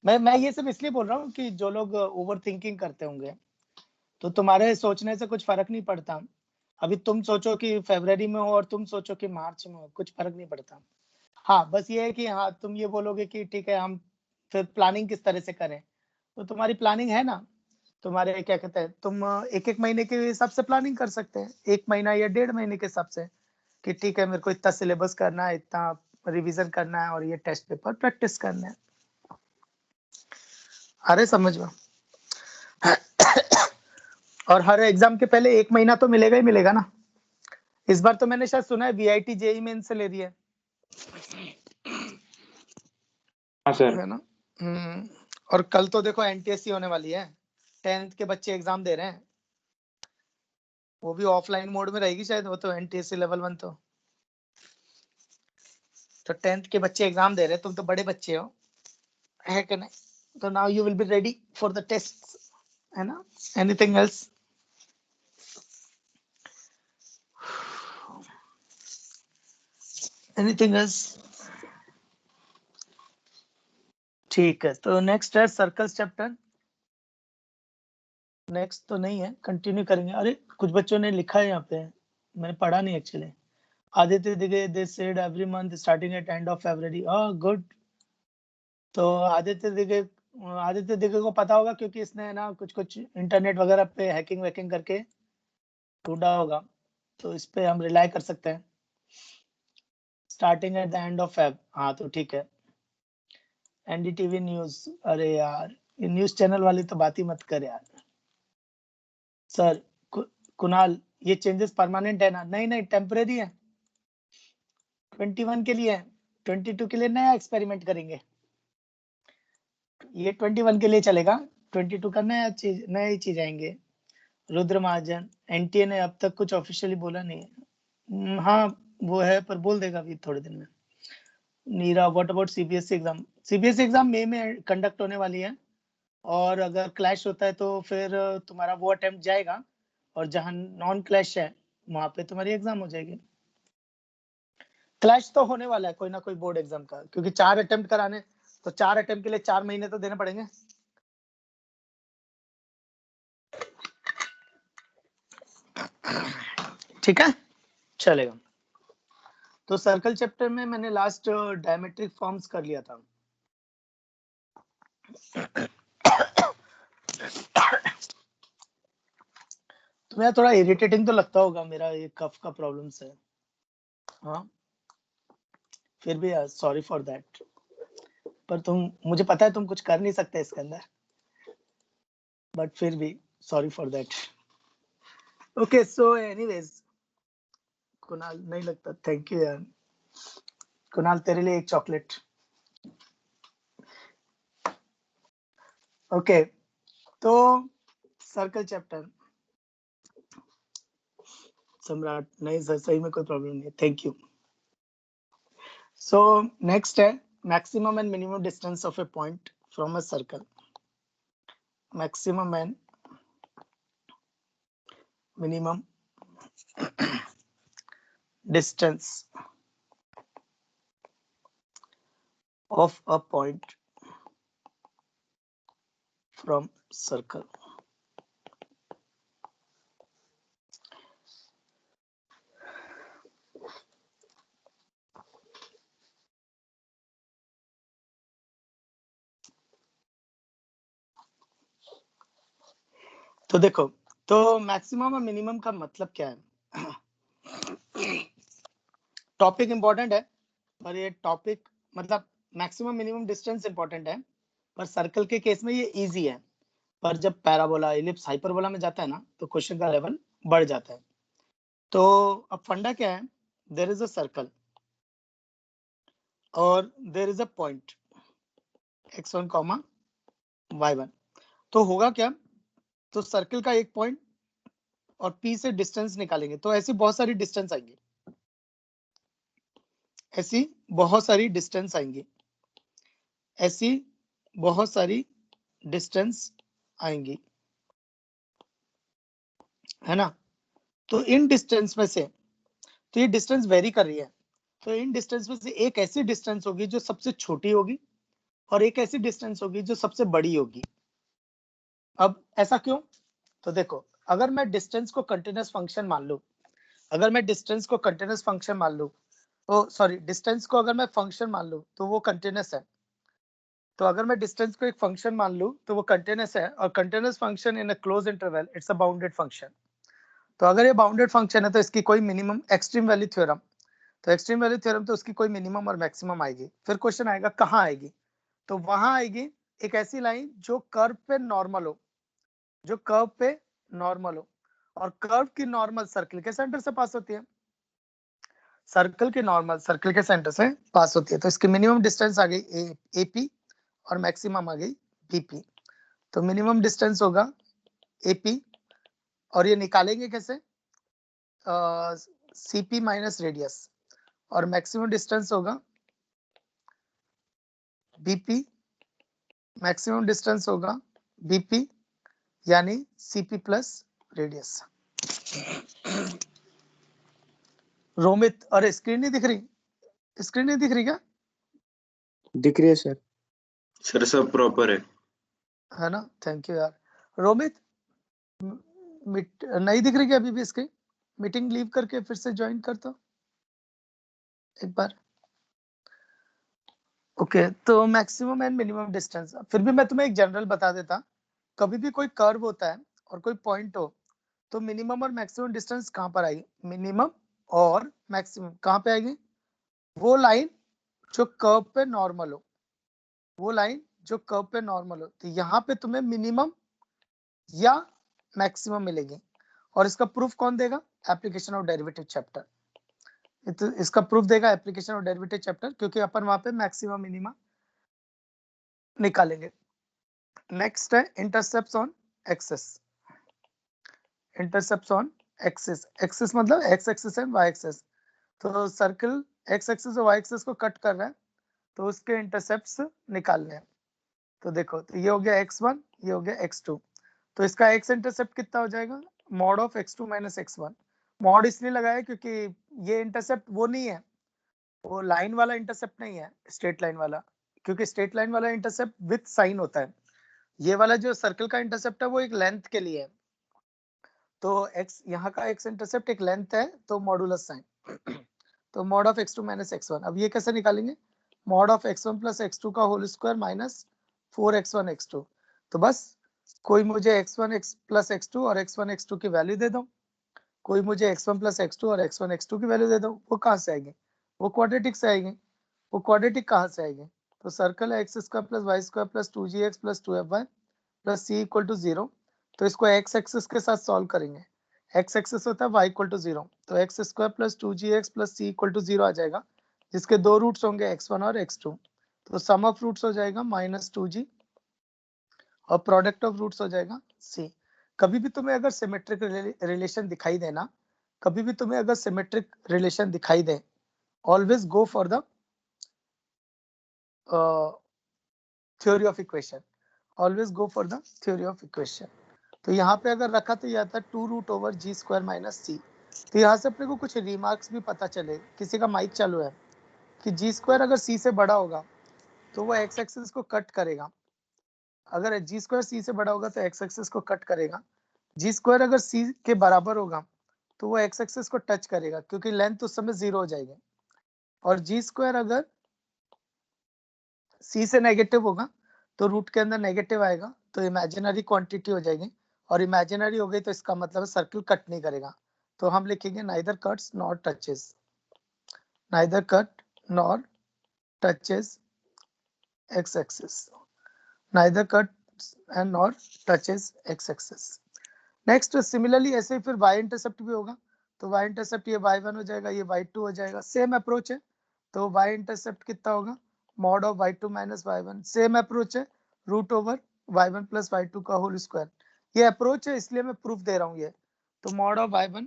मैं ये सब इसलिए बोल रहा हूँ कि जो लोग ओवर थिंकिंग करते होंगे, तो तुम्हारे सोचने से कुछ फर्क नहीं पड़ता। अभी तुम सोचो कि फरवरी में हो और तुम सोचो कि मार्च में हो, कुछ फर्क नहीं पड़ता। हाँ, बस ये है कि हाँ, तुम ये बोलोगे कि ठीक है, हम फिर प्लानिंग किस तरह से करें। तो तुम्हारी प्लानिंग है ना, तुम्हारे क्या कहते हैं, तुम एक महीने के हिसाब से प्लानिंग कर सकते हैं, 1 महीना या 1.5 महीने के हिसाब से, कि ठीक है, मेरे को इतना सिलेबस करना है, इतना रिवीजन करना है और ये टेस्ट पेपर प्रैक्टिस करना है। अरे समझ में। और हर एग्जाम के पहले 1 महीना तो मिलेगा ही मिलेगा ना। इस बार तो मैंने शायद सुना है VIT JEE मेन से ले रही है। हाँ सर। है ना। और कल तो देखो NTSC होने वाली है, 10th के बच्चे एग्जाम दे रहे हैं, वो भी ऑफलाइन मोड में रहेगी शायद, वो तो NTSC लेवल 1 तो 10th के बच्चे एग्जाम दे रहे हैं, तुम तो बड़े बच्चे हो, है कि नहीं? तो now you will be ready for the test, है ना। Anything else? Anything else? ठीक है, तो नेक्स्ट है सर्कल्स चैप्टर। नेक्स्ट तो नहीं है, कंटिन्यू करेंगे। अरे कुछ बच्चों ने लिखा है यहाँ पे, मैंने पढ़ा नहीं actually. Aditya Dige they said every month starting at end of February. Good. तो आदित्य दिगे को पता होगा, क्योंकि इसने ना कुछ इंटरनेट वगैरह पे हैकिंग वैकिंग करके ढूंढा होगा, तो इस पे हम रिलाई कर सकते हैं। Starting at the end of Feb, हाँ तो ठीक है। NDTV न्यूज, अरे यार ये न्यूज चैनल वाली तो बात ही मत कर यार। सर कुणाल, ये चेंजेस परमानेंट है ना? नहीं नहीं, टेम्परेरी है, 21 के लिए है, 22 के लिए नया एक्सपेरिमेंट करेंगे। ये 21 के लिए चलेगा, 22 का नया ही चीज आएंगे। रुद्र महाजन, NTA ने अब तक कुछ ऑफिशियली बोला नहीं है। हाँ वो है, पर बोल देगा अभी थोड़े दिन में। Neera, what about CBSE exam? CBSE exam मई में कंडक्ट होने वाली है, और अगर क्लैश होता है तो फिर तुम्हारा वो अटेम्प्ट जाएगा, और जहां नॉन क्लैश है वहां पे तुम्हारी एग्जाम हो जाएगी। क्लैश तो होने वाला है कोई ना कोई बोर्ड एग्जाम का, क्योंकि 4 अटेम्प्ट कराने, तो 4 अटेम्प्ट के लिए 4 महीने तो देने पड़ेंगे। ठीक है, चलेगा। तो सर्कल चैप्टर में मैंने लास्ट डायमेट्रिक फॉर्म्स कर लिया था। तुम्हें थोड़ा इरिटेटिंग तो लगता होगा मेरा ये कफ का प्रॉब्लम से। हाँ, फिर भी सॉरी फॉर दैट, पर मुझे पता है तुम कुछ कर नहीं सकते इसके अंदर, बट फिर भी sorry for that. Okay, so anyways, Kunal नहीं लगता, थैंक यू यार। कुणाल तेरे लिए एक चॉकलेट। ओके, तो सर्कल चैप्टर सम्राट, नहीं सर सही में कोई प्रॉब्लम नहीं है, थैंक यू। सो नेक्स्ट है maximum and minimum distance of a point from a circle. Maximum and minimum distance of a point from circle. तो देखो, तो मैक्सिमम और मिनिमम का मतलब क्या है? टॉपिक इंपॉर्टेंट है, पर ये टॉपिक मतलब मैक्सिमम मिनिमम डिस्टेंस इंपॉर्टेंट है, पर सर्कल के केस में ये इजी है। पर जब पैराबोला, इलिप्स, हाइपरबोला में जाता है ना, तो क्वेश्चन का लेवल बढ़ जाता है। तो अब फंडा क्या है? देयर इज अ सर्कल और there is a point x1, y1। तो होगा क्या? तो सर्कल का एक पॉइंट और P से डिस्टेंस निकालेंगे, तो ऐसी बहुत सारी डिस्टेंस आएंगी। ऐसी बहुत सारी डिस्टेंस आएंगी, ऐसी बहुत सारी डिस्टेंस आएंगी, है ना। तो इन डिस्टेंस में से, तो ये डिस्टेंस वेरी कर रही है, तो इन डिस्टेंस में से एक ऐसी डिस्टेंस होगी जो सबसे छोटी होगी और एक ऐसी डिस्टेंस होगी जो सबसे बड़ी होगी। अब ऐसा क्यों? तो देखो, अगर मैं डिस्टेंस को कंटिन्यूअस फंक्शन मान लूं, अगर मैं डिस्टेंस को कंटिन्यूअस फंक्शन मान लूं, तो सॉरी, डिस्टेंस को अगर मैं फंक्शन मान लूं तो वो कंटिन्यूअस है। तो अगर मैं डिस्टेंस को एक फंक्शन मान लूं तो वो कंटिन्यूअस है, और continuous function in a close interval it's a bounded function. तो अगर ये बाउंडेड फंक्शन है तो इसकी कोई मिनिमम, एक्सट्रीम वैल्यू थ्योरम, तो एक्सट्रीम वैल्यू थ्योरम तो उसकी कोई मिनिमम और मैक्सिमम आएगी। फिर क्वेश्चन आएगा कहाँ आएगी, तो वहां आएगी एक ऐसी लाइन जो कर्व पे नॉर्मल हो, जो कर्व पे नॉर्मल हो, और कर्व की नॉर्मल सर्कल के सेंटर से पास होती है, सर्कल की नॉर्मल सर्कल के सेंटर से पास होती है। तो इसकी मिनिमम डिस्टेंस आ गई एपी और मैक्सिमम आ गई बीपी। तो मिनिमम डिस्टेंस होगा एपी, और ये निकालेंगे कैसे, सीपी माइनस रेडियस, और मैक्सिमम डिस्टेंस होगा बीपी, मैक्सिमम डिस्टेंस होगा बीपी यानी सीपी प्लस रेडियस। रोमित, अरे स्क्रीन नहीं दिख रही, स्क्रीन नहीं दिख रही क्या? दिख रही है सर। सर सब प्रॉपर है ना, थैंक यू यार। रोमित, नहीं दिख रही क्या अभी भी स्क्रीन? मीटिंग लीव करके फिर से ज्वाइन कर दो एक बार। ओके, तो मैक्सिमम एंड मिनिमम डिस्टेंस, फिर भी मैं तुम्हें एक जनरल बता देता, कभी भी कोई कर्व होता है और कोई पॉइंट हो, तो मिनिमम और मैक्सिमम डिस्टेंस कहाँ पर आएगी, मिनिमम और मैक्सिमम कहाँ पे आएगी, वो लाइन जो कर्व पे नॉर्मल हो, वो लाइन जो कर्व पे नॉर्मल हो। तो यहाँ पे तुम्हें मिनिमम या मैक्सिमम मिलेगी, और इसका प्रूफ कौन देगा, एप्लीकेशन ऑफ डेरिवेटिव चैप्टर। तो इसका प्रूफ देगा एप्लीकेशन ऑफ डेरिवेटिव चैप्टर, क्योंकि अपन वहां पे मैक्सिमम मिनिमम निकालेंगे। नेक्स्ट है intercepts on axis, intercepts on axis, axis मतलब x axis and y axis. तो सर्कल एक्स एक्सिस और वाई एक्सिस को कट कर रहा है, तो उसके इंटरसेप्ट्स निकालने हैं। तो देखो, तो ये हो गया x1, ये हो गया x2, तो इसका x इंटरसेप्ट कितना हो जाएगा, mod of x2 minus x1। Mod इसलिए लगाया क्योंकि ये इंटरसेप्ट वो नहीं है, वो लाइन वाला इंटरसेप्ट नहीं है, स्ट्रेट लाइन वाला, क्योंकि स्ट्रेट लाइन वाला इंटरसेप्ट विथ साइन होता है। ये वाला जो सर्कल का इंटरसेप्ट है वो एक लेंथ के लिए है, तो x यहाँ का x इंटरसेप्ट एक लेंथ है, तो मॉडुलस साइन। तो mod of x2 minus x1, अब ये कैसे निकालेंगे, mod of x1 plus x2 का whole square minus 4x1 x2। तो बस कोई मुझे x1 प्लस x2 और x1 x2 की वैल्यू दे दो, कोई मुझे x1 प्लस x2 और x1 x2 की वैल्यू दे दो, वो कहाँ से आएगी, वो क्वाड्रेटिक से आएगी। वो क्वाड्रेटिक कहाँ से आएगी, तो सर्कल है x square plus y square plus 2gx plus 2fy plus c equal to 0। तो इसको x एक्सिस के साथ सॉल्व करेंगे, x एक्सिस होता है y इक्वल टू 0, तो x square plus 2gx plus c equal to 0 आ जाएगा, जिसके दो रूट्स होंगे x1 और x2। तो सम ऑफ रूट्स हो जाएगा माइनस 2g, और प्रोडक्ट ऑफ रूट्स हो जाएगा c। कभी भी तुम्हें अगर सिमेट्रिक रिलेशन दिखाई देना, कभी भी तुम्हें अगर सिमेट्रिक रिलेशन दिखाई दे, always go for the theory of equation, always go for the theory of equation. तो यहाँ पे अगर रखा तो ये आता है 2 root over G square minus सी। तो यहाँ से अपने को कुछ रिमार्क्स भी पता चले, किसी का माइक चालू है, कि जी स्क्वायर अगर सी से बड़ा होगा तो वो एक्स एक्सिस को कट करेगा, अगर जी स्क्वायर सी से बड़ा होगा तो एक्स एक्सिस को कट करेगा, जी स्क्वायर अगर सी के बराबर होगा तो वो एक्स एक्सिस को टच करेगा, क्योंकि लेंथ उस समय 0 हो जाएगी, और जी स्क्वायर अगर सी से नेगेटिव होगा तो रूट के अंदर नेगेटिव आएगा, तो इमेजिनरी क्वांटिटी हो जाएगी, और इमेजिनरी हो गई तो इसका मतलब सर्कल कट नहीं करेगा। तो हम लिखेंगे neither cuts nor touches, neither cut nor touches x axis, neither cut and nor touches x axis. Next similarly ऐसे ही फिर y इंटरसेप्ट भी होगा, तो y इंटरसेप्ट ये y1 हो जाएगा, ये y2 हो जाएगा, सेम अप्रोच है। तो y इंटरसेप्ट कितना होगा, mod of y2 minus y1, same approach है, root over y1 plus y2 का होल स्क्वायर। ये अप्रोच है इसलिए मैं प्रूफ दे रहा हूँ ये। तो mod of y1,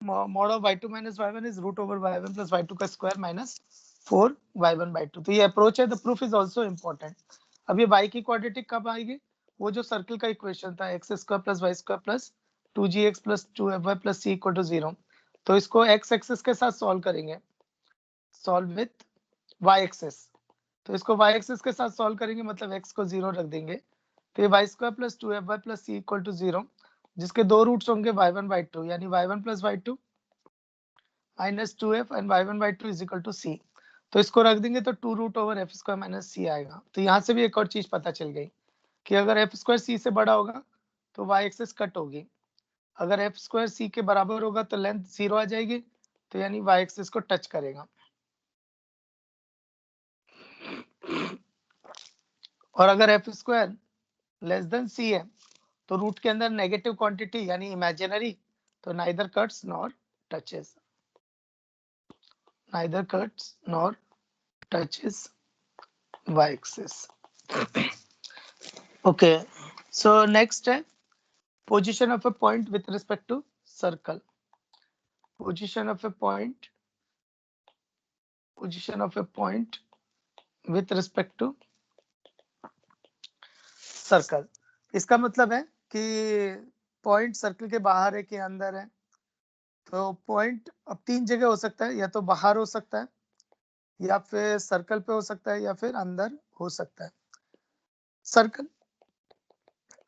mod of y2 minus y1 is root over y1 plus y2 का स्क्वायर माइनस 4 y1 by 2। तो ये अप्रोच है, the proof is also important. अब ये y की क्वाड्रेटिक कब आएगी? वो जो सर्कल का इक्वेशन था x square plus y square plus 2gx plus 2fy plus c equal to 0। तो इसको x एक्सिस के साथ सॉल्व करेंगे, सॉल्व विथ y एक्सिस। तो इसको y एक्सिस के साथ सॉल्व करेंगे, मतलब x को 0 रख देंगे। तो ये y square plus 2fy plus c equal to 0, जिसके दो रूट्स होंगे y1 by 2, यानी y1 plus y2 minus 2f and y1 by 2 is equal to c। तो इसको रख देंगे तो 2 root over F square minus C आएगा। तो यहाँ से भी एक और चीज पता चल गई कि अगर एफ स्क्वायर सी से बड़ा होगा तो वाई एक्सिस कट होगी, अगर एफ स्क्वायर सी के बराबर होगा तो लेंथ 0 आ जाएगी, तो यानी वाई एक्सिस को टच करेगा। और अगर एफ स्क्वायर लेस देन सी है तो रूट के अंदर नेगेटिव क्वांटिटी यानी इमेजिनरी, तो neither cuts nor touches, neither cuts nor touches y-axis. Okay, so next है position of a point with respect to circle. Position of a point with respect to circle. इसका मतलब है कि point circle के बाहर है कि अंदर है। तो पॉइंट अब तीन जगह हो सकता है, या तो बाहर हो सकता है, या फिर सर्कल पे हो सकता है, या फिर अंदर हो सकता है। सर्कल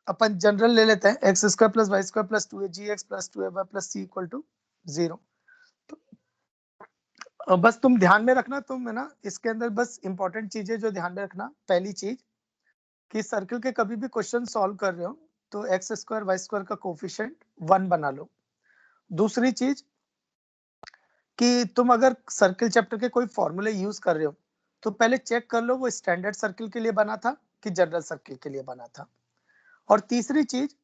अपन जनरल ले लेते हैं, x square plus y square plus 2gx plus 2fy plus c equal to 0। तो बस तुम ध्यान में रखना, तुम है ना इसके अंदर बस इंपॉर्टेंट चीजें जो ध्यान में रखना। पहली चीज कि सर्कल के कभी भी क्वेश्चन सॉल्व कर रहे हो तो एक्स स्क्वायर वाई स्क्वायर का कोफिशिएंट 1 बना लो। दूसरी चीज कि तुम अगर सर्कल चैप्टर के कोई फॉर्मूले यूज कर रहे हो तो पहले चेक कर लो वो स्टैंडर्ड सर्कल के लिए बना था कि जनरल सर्कल के लिए बना था। और तीसरी चीज,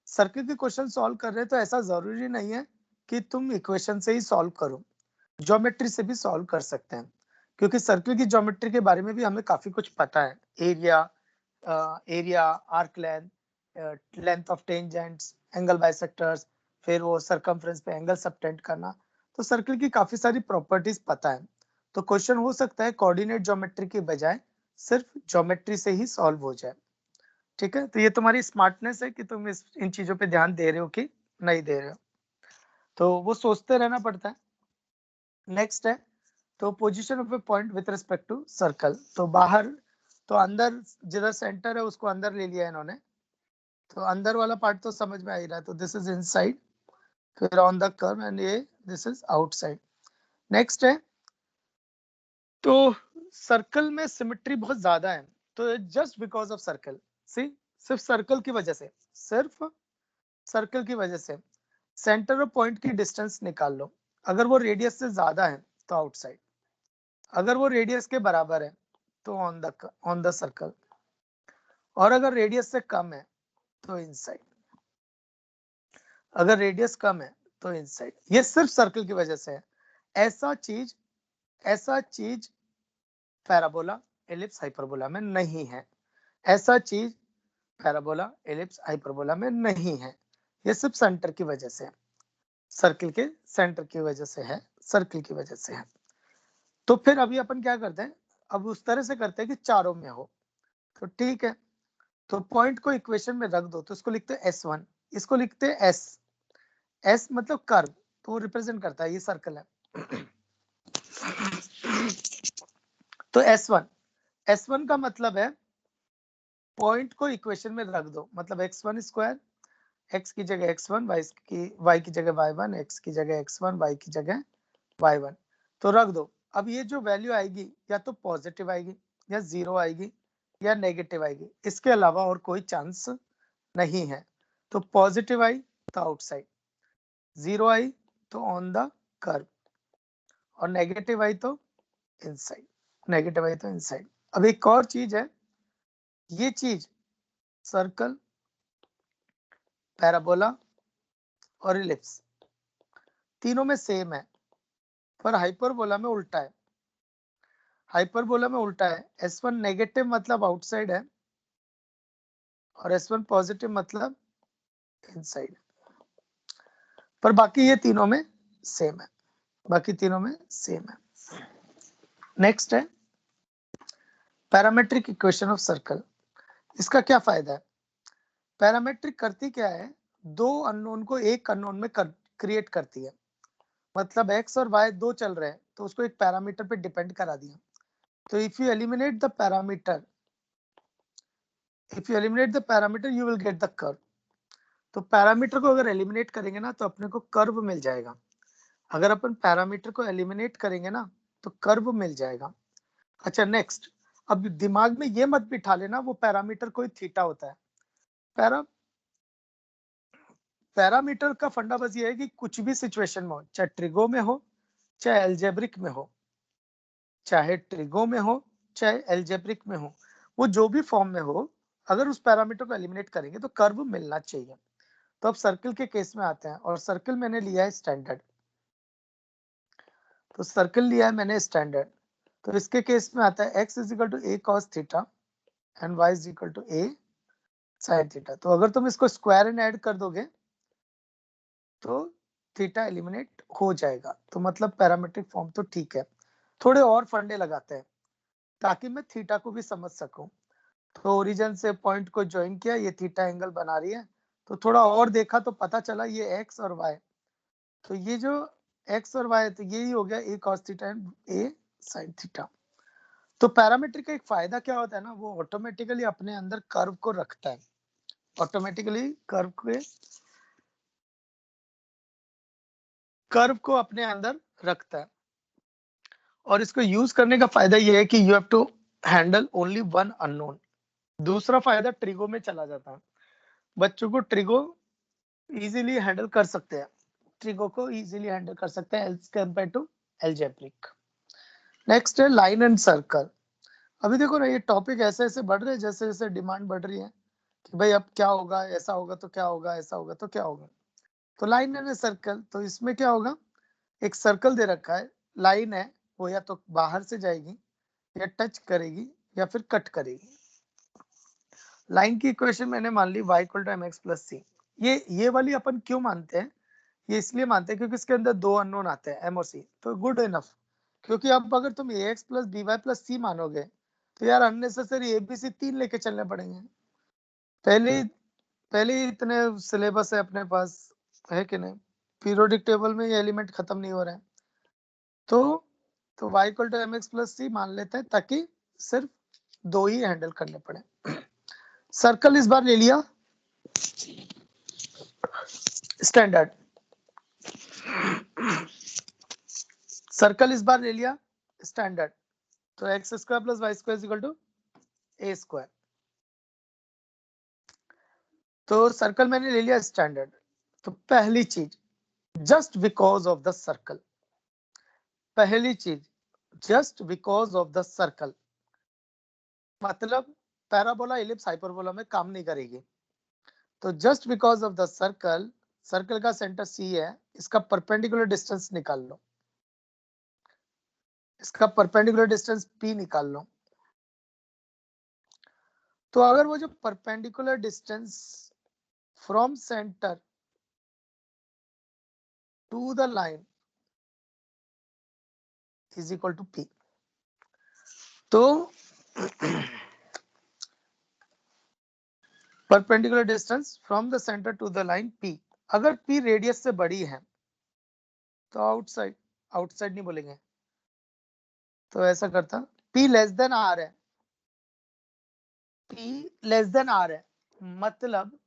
सर्कल के क्वेश्चन सॉल्व कर रहे हो तो ऐसा जरूरी नहीं है कि तुम इक्वेशन से ही सॉल्व करो, ज्योमेट्री से भी सॉल्व कर सकते हैं, क्योंकि सर्कल की ज्योमेट्री के बारे में भी हमें काफी कुछ पता है। Area, arc length, length of tangents, angle bisectors, फिर वो सर्कमफ्रेंस पे एंगल सबटेंड करना। तो सर्कल की काफी सारी प्रॉपर्टीज पता है। तो क्वेश्चन हो सकता है कोऑर्डिनेट ज्योमेट्री की बजाय सिर्फ ज्योमेट्री से ही सॉल्व हो जाए। ठीक है, तो ये तुम्हारी स्मार्टनेस है कि तुम इन चीजों पे ध्यान दे रहे हो कि नहीं दे रहे हो, तो वो सोचते रहना पड़ता है। नेक्स्ट है तो position of a point with respect to circle. तो बाहर, तो अंदर जिधर सेंटर है उसको अंदर ले लिया इन्होंने, तो अंदर वाला पार्ट तो समझ में आ ही रहा है। तो दिस इज इनसाइड, फिर ऑन द कर्व, एंड ये दिस इज आउटसाइड। नेक्स्ट है तो सर्कल में सिमेट्री बहुत ज्यादा है, तो जस्ट बिकॉज ऑफ सर्कल, सिर्फ सर्कल की वजह से, सिर्फ सर्कल की वजह से सेंटर और पॉइंट की डिस्टेंस निकाल लो। अगर वो रेडियस से ज्यादा है तो आउटसाइड, अगर वो रेडियस के बराबर है तो ऑन द सर्कल, और अगर रेडियस से कम है तो इनसाइड, अगर रेडियस कम है तो इनसाइड। ये सिर्फ सर्कल की वजह से है। ऐसा चीज पैराबोला, एलिप्स, हाइपरबोला में नहीं है। ऐसा चीज पैराबोला, एलिप्स, हाइपरबोला में नहीं है। ये सिर्फ सेंटर की वजह से है, सर्कल के सेंटर की वजह से है, सर्कल की वजह से है। तो फिर अभी अपन क्या करते हैं, अब उस तरह से करते हैं कि चारों में हो। तो ठीक है, तो पॉइंट को इक्वेशन में रख दो, तो इसको लिखते हैं S1, इसको लिखते हैं S मतलब कर्व, तो वो रिप्रेजेंट करता है, ये सर्कल है। तो S1 का मतलब है पॉइंट को इक्वेशन में रख दो, मतलब x1 स्क्वायर, x की जगह x1, y की जगह y1, x की जगह x1, y की जगह y1, तो रख दो। अब ये जो वैल्यू आएगी या तो पॉजिटिव आएगी, या 0 आएगी, या नेगेटिव आएगी, इसके अलावा और कोई चांस नहीं है। तो पॉजिटिव आई तो आउटसाइड, 0 आई तो ऑन द कर्व, और नेगेटिव आई तो इनसाइड, नेगेटिव आई तो इनसाइड। अब एक और चीज है, ये चीज सर्कल, पैराबोला और इलिप्स तीनों में सेम है, पर हाइपरबोला में उल्टा है। हाइपरबोला में उल्टा है, S1 नेगेटिव मतलब आउटसाइड है, और S1 पॉजिटिव मतलब इनसाइड। पर बाकी ये तीनों में सेम है, बाकी तीनों में सेम है। नेक्स्ट है पैरामेट्रिक इक्वेशन ऑफ सर्कल। इसका क्या फायदा है? पैरामेट्रिक करती क्या है, दो अननोन को एक अननोन में क्रिएट करती है। मतलब एक्स और वाई दो चल रहे हैं तो उसको एक पैरामीटर पे डिपेंड करा दिया। तो if you eliminate the parameter you will get the curve. तो पैरामीटर को अगर एलिमिनेट करेंगे ना तो अपने को कर्व मिल जाएगा। अगर अपन पैरामीटर को एलिमिनेट करेंगे ना तो कर्व मिल जाएगा। अच्छा नेक्स्ट, अब दिमाग में ये मत बिठा लेना वो पैरामीटर कोई थीटा होता है। पैरामीटर का फंडा बस ये है कि कुछ भी सिचुएशन में हो, चाहे ट्रिगो में हो चाहे एल्जेब्रिक में हो, वो जो भी फॉर्म में हो, अगर उस पैरामीटर को एलिमिनेट करेंगे तो कर्व मिलना चाहिए। तो अब सर्कल के केस में आते हैं, और सर्कल मैंने लिया है स्टैंडर्ड। तो सर्कल लिया है मैंने स्टैंडर्ड, तो इसके केस में आता है x is equal to a cos theta and y is equal to a sin theta. तो अगर तुम इसको स्क्वायर एंड ऐड कर दोगे तो थीटा एलिमिनेट हो जाएगा। तो मतलब पैरामेट्रिक फॉर्म तो ठीक है। थोड़े और फंडे लगाते हैं ताकि मैं थीटा को भी समझ सकूं। तो ओरिजिन से पॉइंट को ज्वाइन किया, ये थीटा एंगल बना रही है, तो थोड़ा और देखा तो पता चला ये x और y। तो ये जो x और y है तो यही हो गया a cos theta and a sin theta. तो पैरामेट्रिक का एक फायदा क्या होता है ना, वो ऑटोमेटिकली अपने अंदर कर्व को रखता है, कर्व को अपने अंदर रखता है। और इसको यूज करने का फायदा ये है कि you have to handle only one unknown. दूसरा फायदा ट्रिगो में चला जाता है, बच्चों को ट्रिगो इजीली हैंडल कर सकते हैं, as compare to algebraic. Next है लाइन एंड सर्कल। अभी देखो ना, ये टॉपिक ऐसे ऐसे बढ़ रहे हैं जैसे जैसे डिमांड बढ़ रही है कि भाई अब क्या होगा, ऐसा होगा तो क्या होगा, ऐसा होगा तो क्या होगा। तो लाइन एंड सर्कल, तो इसमें क्या होगा, एक सर्कल दे रखा है, लाइन है वो या तो बाहर से जाएगी या टच करेगी या फिर कट करेगी। लाइन की इक्वेशन मैंने मान ली y equal to mx plus C. ये वाली अपन क्यों मानते हैं, ये इसलिए मानते हैं क्योंकि इसके अंदर दो अननोन आते हैं m और c, तो गुड इनफ। क्योंकि अब अगर तुम ax प्लस by प्लस सी मानोगे तो यार अननेसेसरी abc 3 लेके चलने पड़ेंगे। पहले ही इतने सिलेबस है अपने पास, है कि नहीं, पीरियोडिक टेबल में ये एलिमेंट खत्म नहीं हो रहे हैं। तो y equal to mx plus C मान लेते हैं ताकि सिर्फ दो ही हैंडल करने पड़े। सर्कल इस बार ले लिया स्टैंडर्ड, तो x square plus y square equal to a square. तो सर्कल मैंने ले लिया स्टैंडर्ड। तो पहली चीज just because of the circle, मतलब पैराबोला इलिप्स हाइपरबोला में काम नहीं करेगी। तो just because of the circle का सेंटर सी है, इसका परपेंडिकुलर डिस्टेंस निकाल लो, इसका परपेंडिकुलर डिस्टेंस p निकाल लो। तो अगर वो जो perpendicular distance from centre to the line is equal to p, तो perpendicular distance from the centre to the line p, अगर p रेडियस से बड़ी है तो आउटसाइड नहीं बोलेंगे, तो ऐसा करता p लेस देन r है, मतलब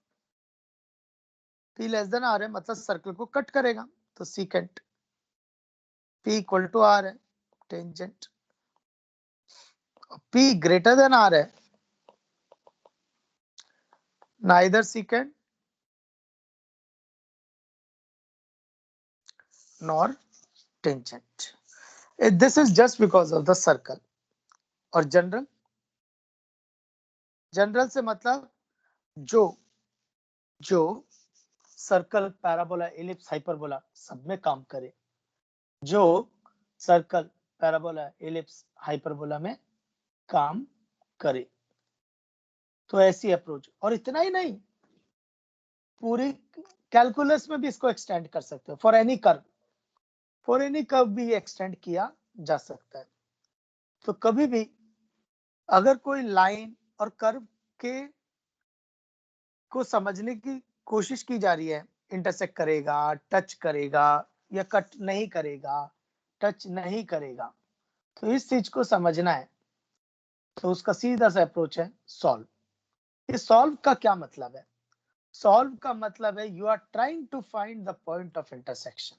p लेस देन r है, मतलब सर्कल को कट करेगा। तो secant p equal to r है, tangent p greater than r है, neither secant nor tangent. This is just because of the circle. और जनरल से मतलब जो सर्कल, पैराबोला, इलिप्स, हाइपरबोला सब में काम करे, जो सर्कल, पैराबोला, इलिप्स, हाइपरबोला में काम करे। तो ऐसी अप्रोच, और इतना ही नहीं, पूरी कैलकुलस में भी इसको एक्सटेंड कर सकते हो। फॉर एनी कर्व भी एक्सटेंड किया जा सकता है। तो कभी भी अगर कोई लाइन और कर्व के को समझने की कोशिश की जा रही है, इंटरसेक्ट करेगा, टच करेगा या कट नहीं करेगा, टच नहीं करेगा, तो इस चीज को समझना है, तो उसका सीधा सा अप्रोच है सॉल्व। इस सॉल्व का क्या मतलब है? सॉल्व का मतलब है you are trying to find the point of intersection,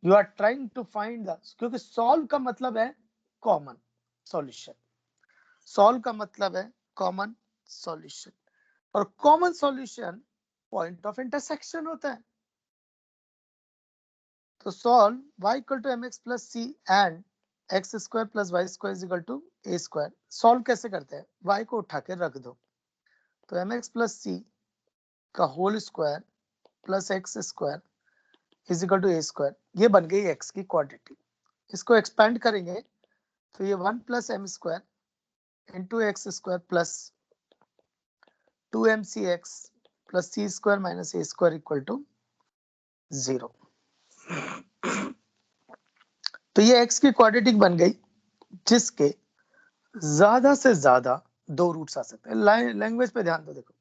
you are trying to find the, क्योंकि सॉल्व का मतलब है कॉमन सॉल्यूशन, सॉल्व का मतलब है कॉमन सॉल्यूशन, और common solution point of intersection होता है। तो solve y equal to mx plus c and x square plus y square is equal to a square. Solve कैसे करते हैं? y को उठा के रख दो, तो mx प्लस सी का होल स्क्वायर प्लस x स्क्वायर is equal to a square, ये बन गई x की क्वांटिटी। इसको एक्सपेंड करेंगे तो ये 1 plus m square into x square plus 2mcx plus c square minus a square equal to 0। तो ये x की क्वाड्रेटिक बन गई जिसके ज्यादा से ज्यादा 2 रूट्स आ सकते हैं। लैंग्वेज पे ध्यान दो, देखो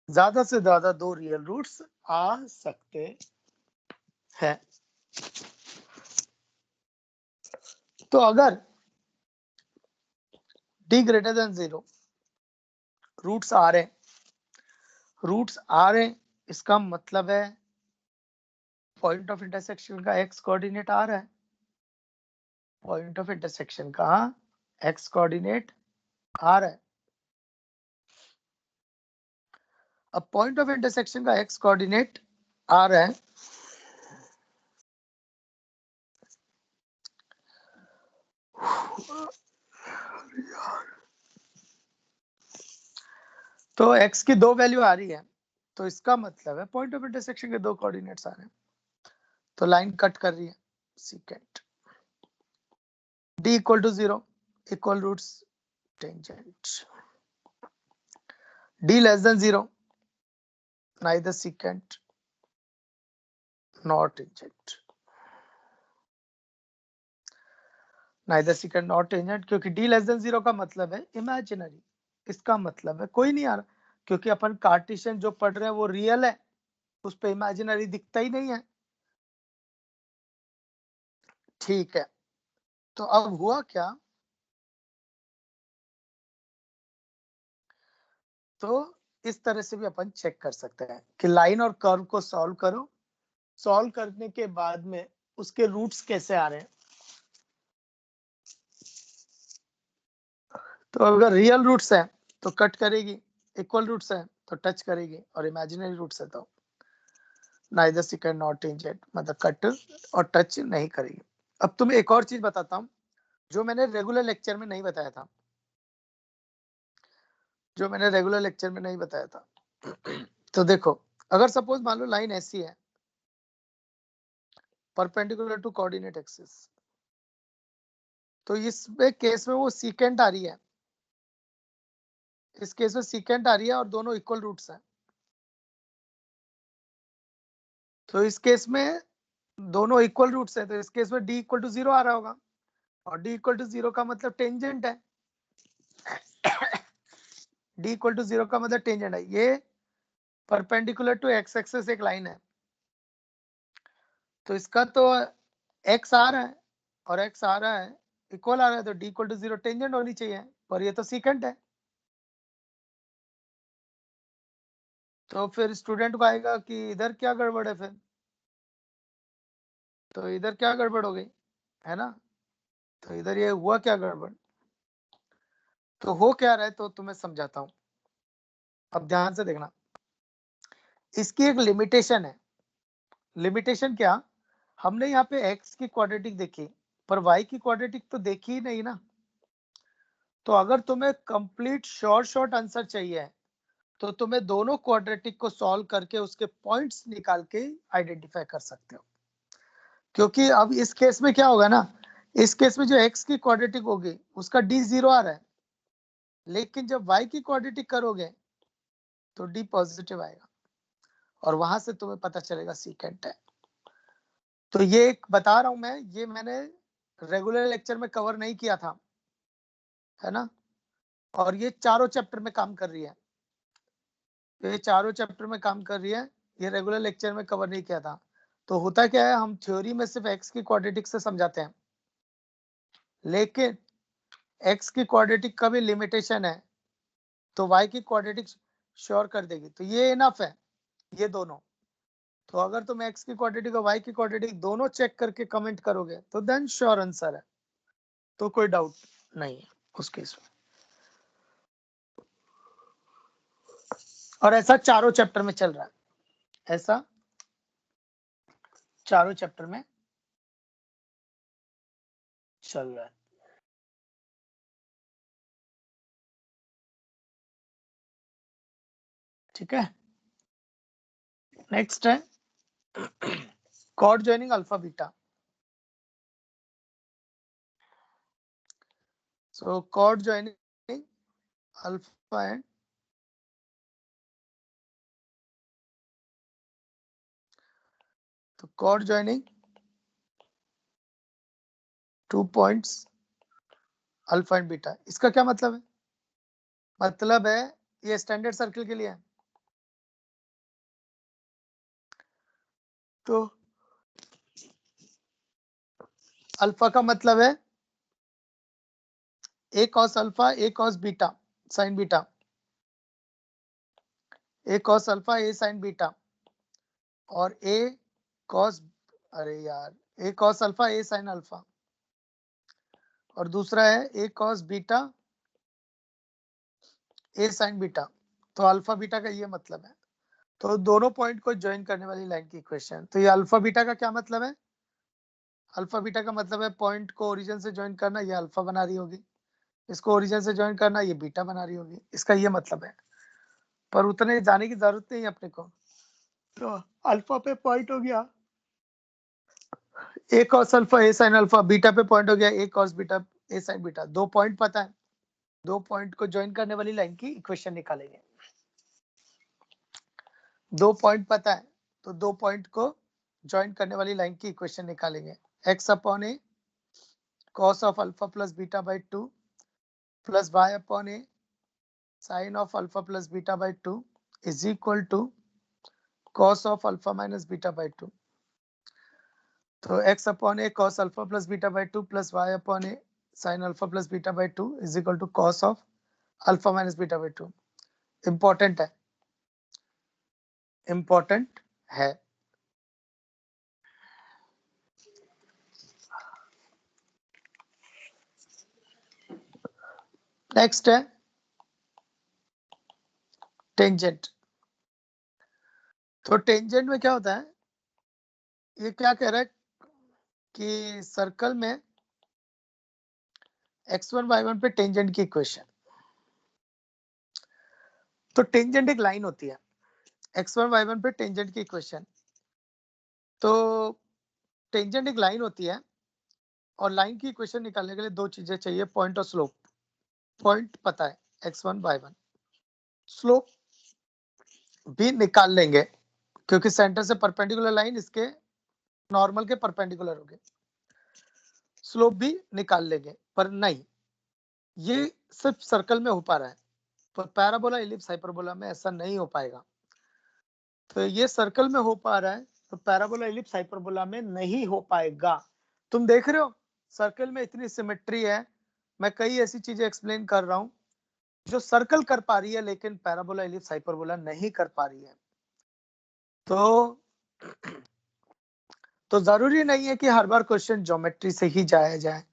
ज्यादा से ज्यादा 2 रियल रूट्स आ सकते हैं। तो अगर d ग्रेटर देन 0 रूट्स आ रहे, इसका मतलब है पॉइंट ऑफ इंटरसेक्शन का x कोऑर्डिनेट आ रहा है, पॉइंट ऑफ इंटरसेक्शन का x कोऑर्डिनेट आ रहा है। अब पॉइंट ऑफ इंटरसेक्शन का x कोऑर्डिनेट आ रहा है, तो x की 2 वैल्यू आ रही है, तो इसका मतलब है पॉइंट ऑफ इंटरसेक्शन के 2 कोऑर्डिनेट्स आ रहे हैं, तो लाइन कट कर रही है secant. d equal to 0 equal roots tangent, d less than 0 neither secant nor tangent, neither secant nor tangent, क्योंकि d लेस देन 0 का मतलब है इमेजिनरी, इसका मतलब है कोई नहीं आ रहा, क्योंकि अपन कार्टेशियन जो पढ़ रहे हैं वो रियल है, उस पे इमेजिनरी दिखता ही नहीं है। ठीक है, तो अब हुआ क्या, तो इस तरह से भी अपन चेक कर सकते हैं कि लाइन और कर्व को सॉल्व करो, सॉल्व करने के बाद में उसके रूट्स कैसे आ रहे हैं। तो अगर रियल रूट्स है तो कट करेगी, इक्वल रूट्स है तो टच करेगी, और इमेजिनरी रूट्स है तो नाइदर सेकंड नॉट टेंजेंट, मतलब कट और टच नहीं करेगी। अब तुम्हें एक और चीज बताता हूँ जो मैंने रेगुलर लेक्चर में नहीं बताया था, जो मैंने रेगुलर लेक्चर में नहीं बताया था। तो देखो, अगर सपोज मान लो लाइन ऐसी है परपेंडिकुलर टू कोऑर्डिनेट एक्सिस, तो इस केस में वो सीकेंट आ रही है, इस केस में सीकेंट आ रही है और दोनों इक्वल रूट्स हैं, तो इस केस में दोनों इक्वल रूट्स है, तो इस केस में d इक्वल टू 0 आ रहा होगा, और d इक्वल टू 0 का मतलब टेंजेंट है, d इक्वल टू 0 का मतलब टेंजेंट है, ये परपेंडिकुलर टू x एक्सिस एक लाइन है, तो इसका तो x आ रहा है और x आ रहा है, इक्वल आ रहा है, तो d इक्वल टू 0 टेंजेंट होनी चाहिए, पर ये तो सीकेंट है। तो फिर स्टूडेंट को आएगा कि इधर क्या गड़बड़ है, फिर तो इधर क्या गड़बड़ हो गई है ना, तो इधर ये हुआ क्या गड़बड़, तो हो क्या रहा है तो तुम्हें समझाता हूं, अब ध्यान से देखना। इसकी एक लिमिटेशन है, लिमिटेशन क्या, हमने यहाँ पे x की क्वाड्रेटिक देखी पर y की क्वाड्रेटिक तो देखी ही नहीं ना, तो अगर तुम्हें कंप्लीट शॉर्ट आंसर चाहिए तो तुम्हें दोनों क्वाड्रेटिक को सॉल्व करके उसके पॉइंट्स निकाल के आइडेंटिफाई कर सकते हो, क्योंकि अब इस केस में क्या होगा ना, इस केस में जो x की क्वाड्रेटिक होगी उसका d 0 आ रहा है, लेकिन जब y की क्वाड्रेटिक करोगे तो d पॉजिटिव आएगा, और वहां से तुम्हें पता चलेगा सीकेंट है। तो ये एक बता रहा हूं मैं, ये मैंने रेगुलर लेक्चर में कवर नहीं किया था, है ना, और ये चारों चैप्टर में काम कर रही है, तो ये चारों चैप्टर में काम कर रही है, ये रेगुलर लेक्चर में कवर नहीं किया था। तो होता क्या है, हम थ्योरी में सिर्फ एक्स की क्वाड्रेटिक से समझाते हैं, लेकिन एक्स की क्वाड्रेटिक का भी लिमिटेशन है, तो वाई की क्वाड्रेटिक श्योर कर देगी, तो ये इनफ है, ये दोनों। तो अगर तुम एक्स की क्वाड्रेटिक और वाई की क्वाड्रेटिक दोनों चेक करके कमेंट करोगे तो देन श्योर आंसर है, तो कोई डाउट नहीं है उस केस में। और ऐसा चारों चैप्टर में चल रहा है, ऐसा चारों चैप्टर में चल रहा है। ठीक है, नेक्स्ट है chord joining alpha beta. So chord joining alpha and तो chord joining 2 points alpha and beta, इसका क्या मतलब है? मतलब है ये स्टैंडर्ड सर्किल के लिए है, तो अल्फा का मतलब है a cos alpha a cos beta sine beta, a cos alpha a sine beta, और ए कॉस, अरे यार, a cos alpha a sine alpha, और दूसरा है a cos beta a sine beta. तो अल्फा बीटा का ये मतलब है, तो दोनों पॉइंट को ज्वाइन करने वाली लाइन की इक्वेशन। तो ये अल्फा बीटा का क्या मतलब है? अल्फा बीटा का मतलब है पॉइंट को ओरिजिन से ज्वाइन करना, ये अल्फा बना रही होगी, इसको ओरिजिन से ज्वाइन करना, ये बीटा बना रही होगी, इसका ये मतलब है। पर उतने जाने की जरूरत नहीं है अपने को, तो अल्फा पे पॉइंट हो गया a cos alpha a sine alpha, beta पे पॉइंट हो गया a cos beta a sine beta. दो पॉइंट पता है, दो पॉइंट को ज्वाइन करने वाली लाइन की इक्वेशन निकालेंगे। दो पॉइंट पता है, तो दो पॉइंट को ज्वाइन करने वाली लाइन की इक्वेशन निकालेंगे। x upon a cos of alpha plus beta by 2 plus y upon a sine of alpha plus beta by 2 is equal to cos of alpha minus beta by 2। तो x upon a cos alpha plus beta by 2 plus y upon a sine alpha plus beta by 2 is equal to cos of alpha minus beta by 2। Important है, important है। Next है tangent. तो tangent में क्या होता है, ये क्या कह रहा है कि सर्कल में x1 y1 पे टेंजेंट की इक्वेशन। तो टेंजेंट एक लाइन होती है, x1 y1 पे टेंजेंट की इक्वेशन। तो टेंजेंट एक लाइन होती है, और लाइन की इक्वेशन निकालने के लिए दो चीजें चाहिए, पॉइंट और स्लोप। पॉइंट पता है x1 y1, स्लोप भी निकाल लेंगे क्योंकि सेंटर से परपेंडिकुलर लाइन इसके नॉर्मल के परपेंडिकुलर होगी, स्लोप भी निकाल लेंगे। पर नहीं, ये सिर्फ सर्कल में हो पा रहा है, पर पैराबोला इलिप्स हाइपरबोला में ऐसा नहीं हो पाएगा। तो ये सर्कल में हो पा रहा है, तो पैराबोला इलिप्स हाइपरबोला में नहीं हो पाएगा। तुम देख रहे हो सर्कल में इतनी सिमेट्री है, मैं कई ऐसी चीजें एक्सप्लेन कर रहा हूं जो सर्कल कर पा रही है लेकिन पैराबोला इलिप्स हाइपरबोला नहीं कर पा रही है। तो जरूरी नहीं है कि हर बार क्वेश्चन ज्योमेट्री से ही जाया जाए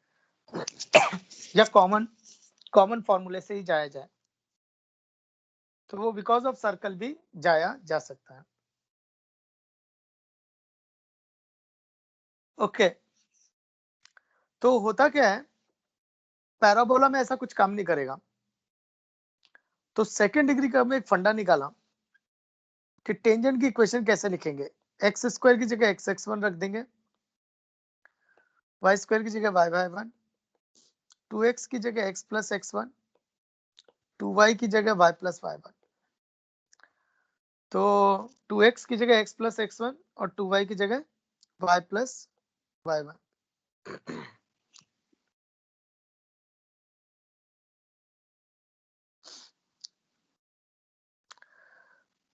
या कॉमन फॉर्मूले से ही जाया जाए, तो वो बिकॉज ऑफ सर्कल भी जाया जा सकता है। ओके, तो होता क्या है, पैराबोला में ऐसा कुछ काम नहीं करेगा। तो सेकेंड डिग्री का हमने एक फंडा निकाला कि टेंजेंट की इक्वेशन कैसे लिखेंगे। एक्स स्क्वायर की जगह एक्स x1 रख देंगे, वाई स्क्वायर की जगह वाई y1, 2x की जगह x प्लस x1, 2y की जगह y प्लस y1। तो 2x की जगह x प्लस x1 और 2y की जगह y प्लस y1।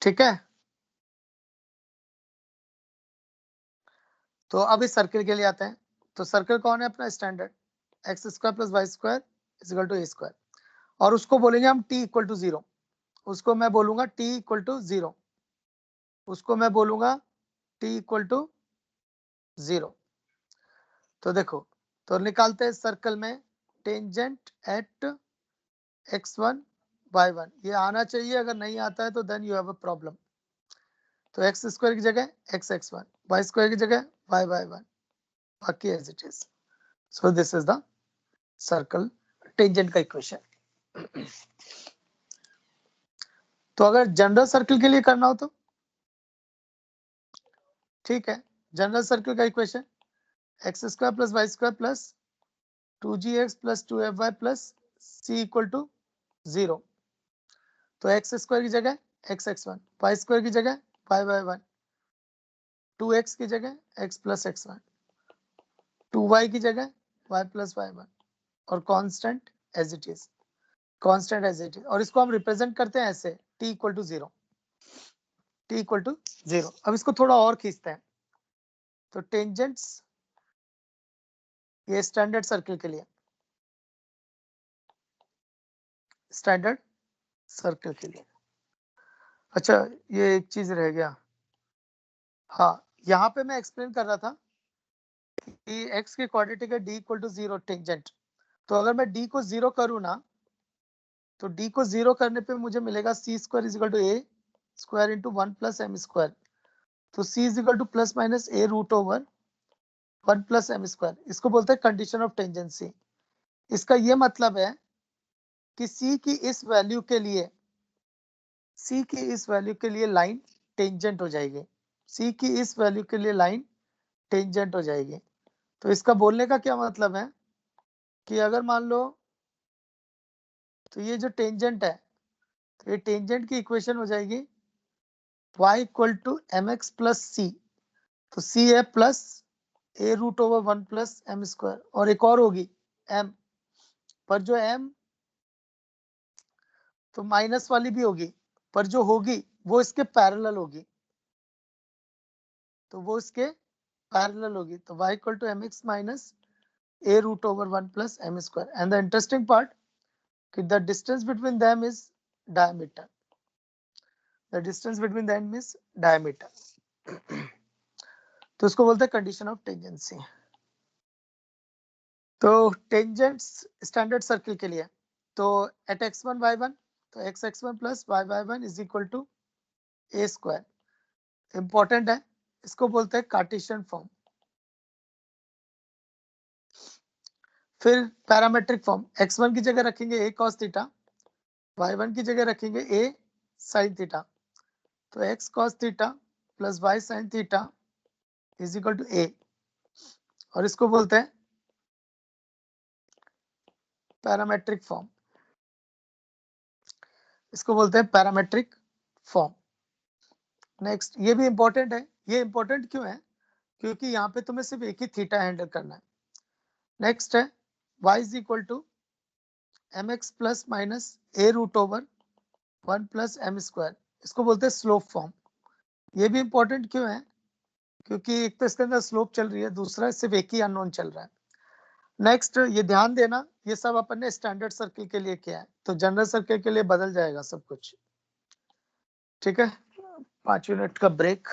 ठीक है, तो अब इस सर्किल के लिए आते हैं। तो सर्किल कौन है अपना standard, x square plus y square equal to a square, और उसको बोलेंगे हम t इक्वल टू 0, उसको मैं बोलूंगा t इक्वल टू 0, उसको मैं बोलूंगा t इक्वल टू 0। तो देखो, तो निकालते हैं सर्कल में टेंजेंट एट x1 y1, ये आना चाहिए, अगर नहीं आता है तो then you have a problem. तो एक्स स्क्वायर की जगह एक्स x1, वाई स्क्वायर की जगह वाई y1, बाकी as it is. So this is the circle tangent का इक्वेशन। तो अगर जनरल सर्कल के लिए करना हो तो ठीक है, जनरल सर्कल का equation x square plus y square plus 2gx plus 2fy plus c equal to 0। तो एक्स स्क्वायर की जगह एक्स x1, वाई स्क्वायर की जगह वाई y1, 2x की जगह x प्लस x1, 2y की जगह y प्लस y1, और constant as it is, constant as it is. और इसको हम रिप्रेजेंट करते हैं ऐसे t equal to 0, t equal to 0। अब इसको थोड़ा और खींचते हैं। तो टेंजेंट्स, ये स्टैंडर्ड सर्कल के लिए, स्टैंडर्ड सर्कल के लिए। अच्छा, ये एक चीज रह गया, हाँ, यहाँ पे मैं एक्सप्लेन कर रहा था कि x के क्वाड्रेटिक है d इक्वल टू 0 टेंजेंट। तो अगर मैं d को 0 करूँ ना, तो d को 0 करने पे मुझे मिलेगा c square is equal to a square into 1 plus m square. तो c is equal to plus minus a root over 1 plus m square, इसको बोलते हैं कंडीशन ऑफ टेंजेंसी। इसका ये मतलब है कि c की इस वैल्यू के लिए, c की इस वैल्यू के लिए लाइन टेंजेंट हो जाएगी, c की इस वैल्यू के लिए लाइन टेंजेंट हो जाएगी। तो इसका बोलने का क्या मतलब है कि अगर मान लो, तो ये जो टेंजेंट है, तो ये टेंजेंट की इक्वेशन हो जाएगी y equal to M x plus C. तो c है plus a root over 1 plus m square, और एक और होगी m, पर जो m तो माइनस वाली भी होगी, पर जो होगी वो इसके पैरेलल होगी, तो वो इसके पैरेलल होगी। तो y equal to M X minus a root over 1 plus m square, and the interesting part कि the distance between them is diameter, the distance between them is diameter. तो इसको बोलते हैं कंडीशन ऑफ टेंजेंसी। तो tangents standard circle के लिए, तो at x1 y1, तो x1 plus y1 is equal to a square, important है, इसको बोलते हैं कार्टेशियन फॉर्म। फिर पैरामेट्रिक फॉर्म, x1 की जगह रखेंगे a cos थीटा, y1 की जगह रखेंगे a sin थीटा। तो x cos theta plus y sin theta is equal to a, और इसको बोलते हैं पैरामेट्रिक फॉर्म, इसको बोलते हैं पैरामेट्रिक फॉर्म। नेक्स्ट, ये भी इंपॉर्टेंट है, ये इंपॉर्टेंट क्यों है, क्योंकि यहाँ पे तुम्हें सिर्फ एक ही थीटा हैंडल करना है। नेक्स्ट है y is equal to M x plus minus a root over 1 plus m square, इसको बोलते हैं स्लोप फॉर्म। ये भी इंपॉर्टेंट क्यों है, क्योंकि एक तो इसके अंदर स्लोप चल रही है, दूसरा सिर्फ एक ही अननोन चल रहा है। नेक्स्ट, ये ध्यान देना, ये सब अपन ने स्टैंडर्ड सर्कल के लिए किया है, तो जनरल सर्कल के लिए बदल जाएगा सब कुछ। ठीक है, 5 मिनट का ब्रेक।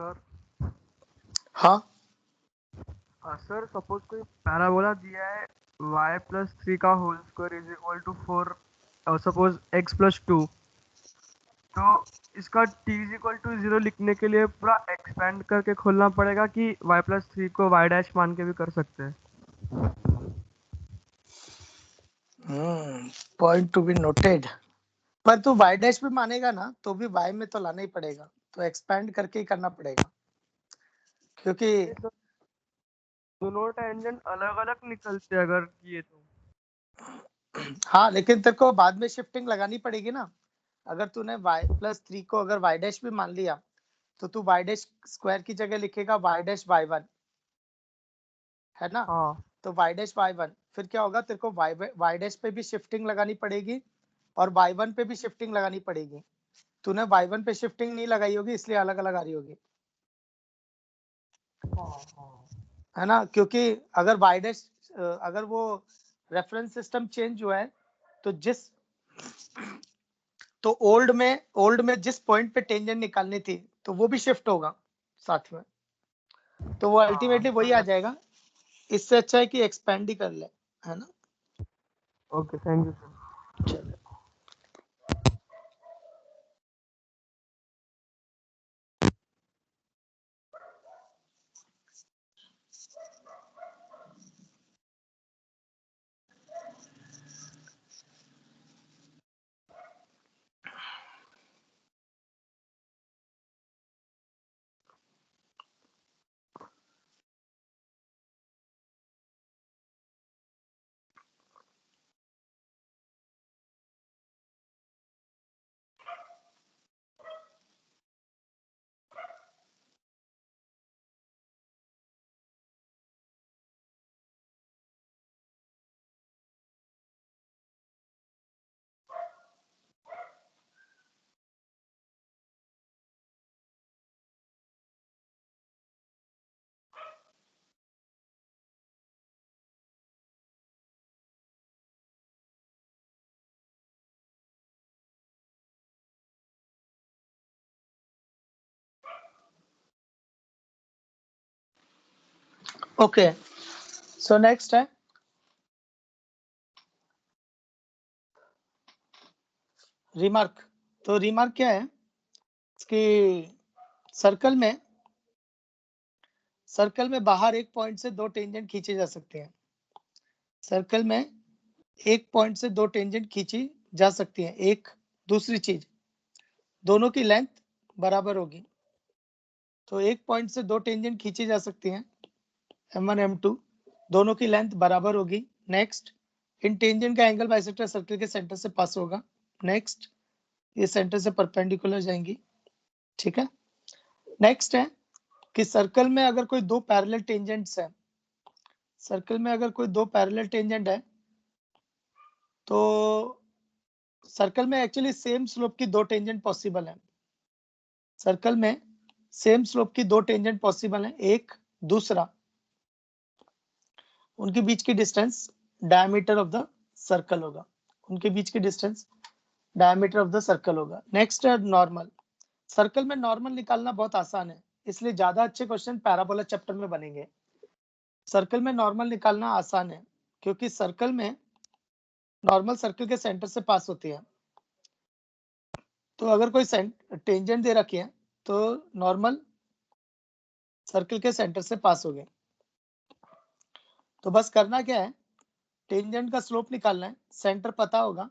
सर हाँ सर सपोज कोई पैराबोला दिया है y+3 का whole square is equal to 4 suppose x+2, तो इसका t इज इक्वल टू 0 लिखने के लिए पूरा एक्सपेंड करके खोलना पड़ेगा कि y+3 को y' मान के भी कर सकते हैं? Point to be noted. पर तू y डैश भी मानेगा ना तो भी y में तो लाना ही पड़ेगा, तो एक्सपेंड करके ही करना पड़ेगा, क्योंकि दोनों टेंजेंट अलग अलग निकलते हैं अगर किए तो। हाँ लेकिन तेरे को बाद में शिफ्टिंग लगानी पड़ेगी ना। अगर तूने y+3 को अगर y डैश भी मान लिया तो तू y डैश स्क्वायर की जगह लिखेगा y डैश y1, है ना। हाँ तो y डैश y1 फिर क्या होगा, तेरे को y डैश पे भी शिफ्टिंग लगानी पड़ेगी और y1 पे भी शिफ्टिंग लगानी पड़ेगी। तूने y1 पे शिफ्टिंग नहीं लगाई होगी इसलिए अलग अलग आ रही होगी, है ना। क्योंकि अगर y डैश अगर वो रेफरेंस सिस्टम चेंज हुआ है तो ओल्ड में जिस पॉइंट पे टेंजेंट निकालनी थी तो वो भी शिफ्ट होगा साथ में, तो वो अल्टीमेटली वही आ जाएगा। इससे अच्छा है कि एक्सपेंड ही कर ले, है ना। Okay, thank you sir. चलो ओके, सो नेक्स्ट है रिमार्क। तो रिमार्क क्या है कि सर्कल में बाहर एक पॉइंट से दो टेंजेंट खींचे जा सकते हैं। सर्कल में एक पॉइंट से दो टेंजेंट खींची जा सकती है। एक दूसरी चीज, दोनों की लेंथ बराबर होगी। तो एक पॉइंट से दो टेंजेंट खींची जा सकती हैं m1 m2, दोनों की लेंथ बराबर होगी। नेक्स्ट, इन टेंजेंट का एंगल बाइसेक्टर सर्कल के सेंटर से पास होगा। नेक्स्ट, ये सेंटर से परपेंडिकुलर जाएंगी, ठीक है। नेक्स्ट है कि सर्कल में अगर कोई दो पैरेलल टेंजेंट्स हैं, सर्कल में अगर कोई दो पैरेलल टेंजेंट है तो सर्कल में एक्चुअली सेम स्लोप की दो टेंजेंट पॉसिबल है। सर्कल में सेम स्लोप की दो टेंजेंट पॉसिबल है। एक दूसरा, उनके बीच की distance diameter of the circle होगा। उनके बीच की distance diameter of the circle होगा। नेक्स्ट है नॉर्मल। सर्कल में नॉर्मल निकालना बहुत आसान है, इसलिए ज्यादा अच्छे क्वेश्चन पैराबोला चैप्टर में बनेंगे। सर्कल में नॉर्मल निकालना आसान है क्योंकि सर्कल में नॉर्मल सर्कल के सेंटर से पास होती है। तो अगर कोई टेंजेंट दे रखी है तो नॉर्मल सर्कल के सेंटर से पास हो गए। तो बस करना क्या है, टेंजेंट का स्लोप निकालना है। सेंटर पता होगा,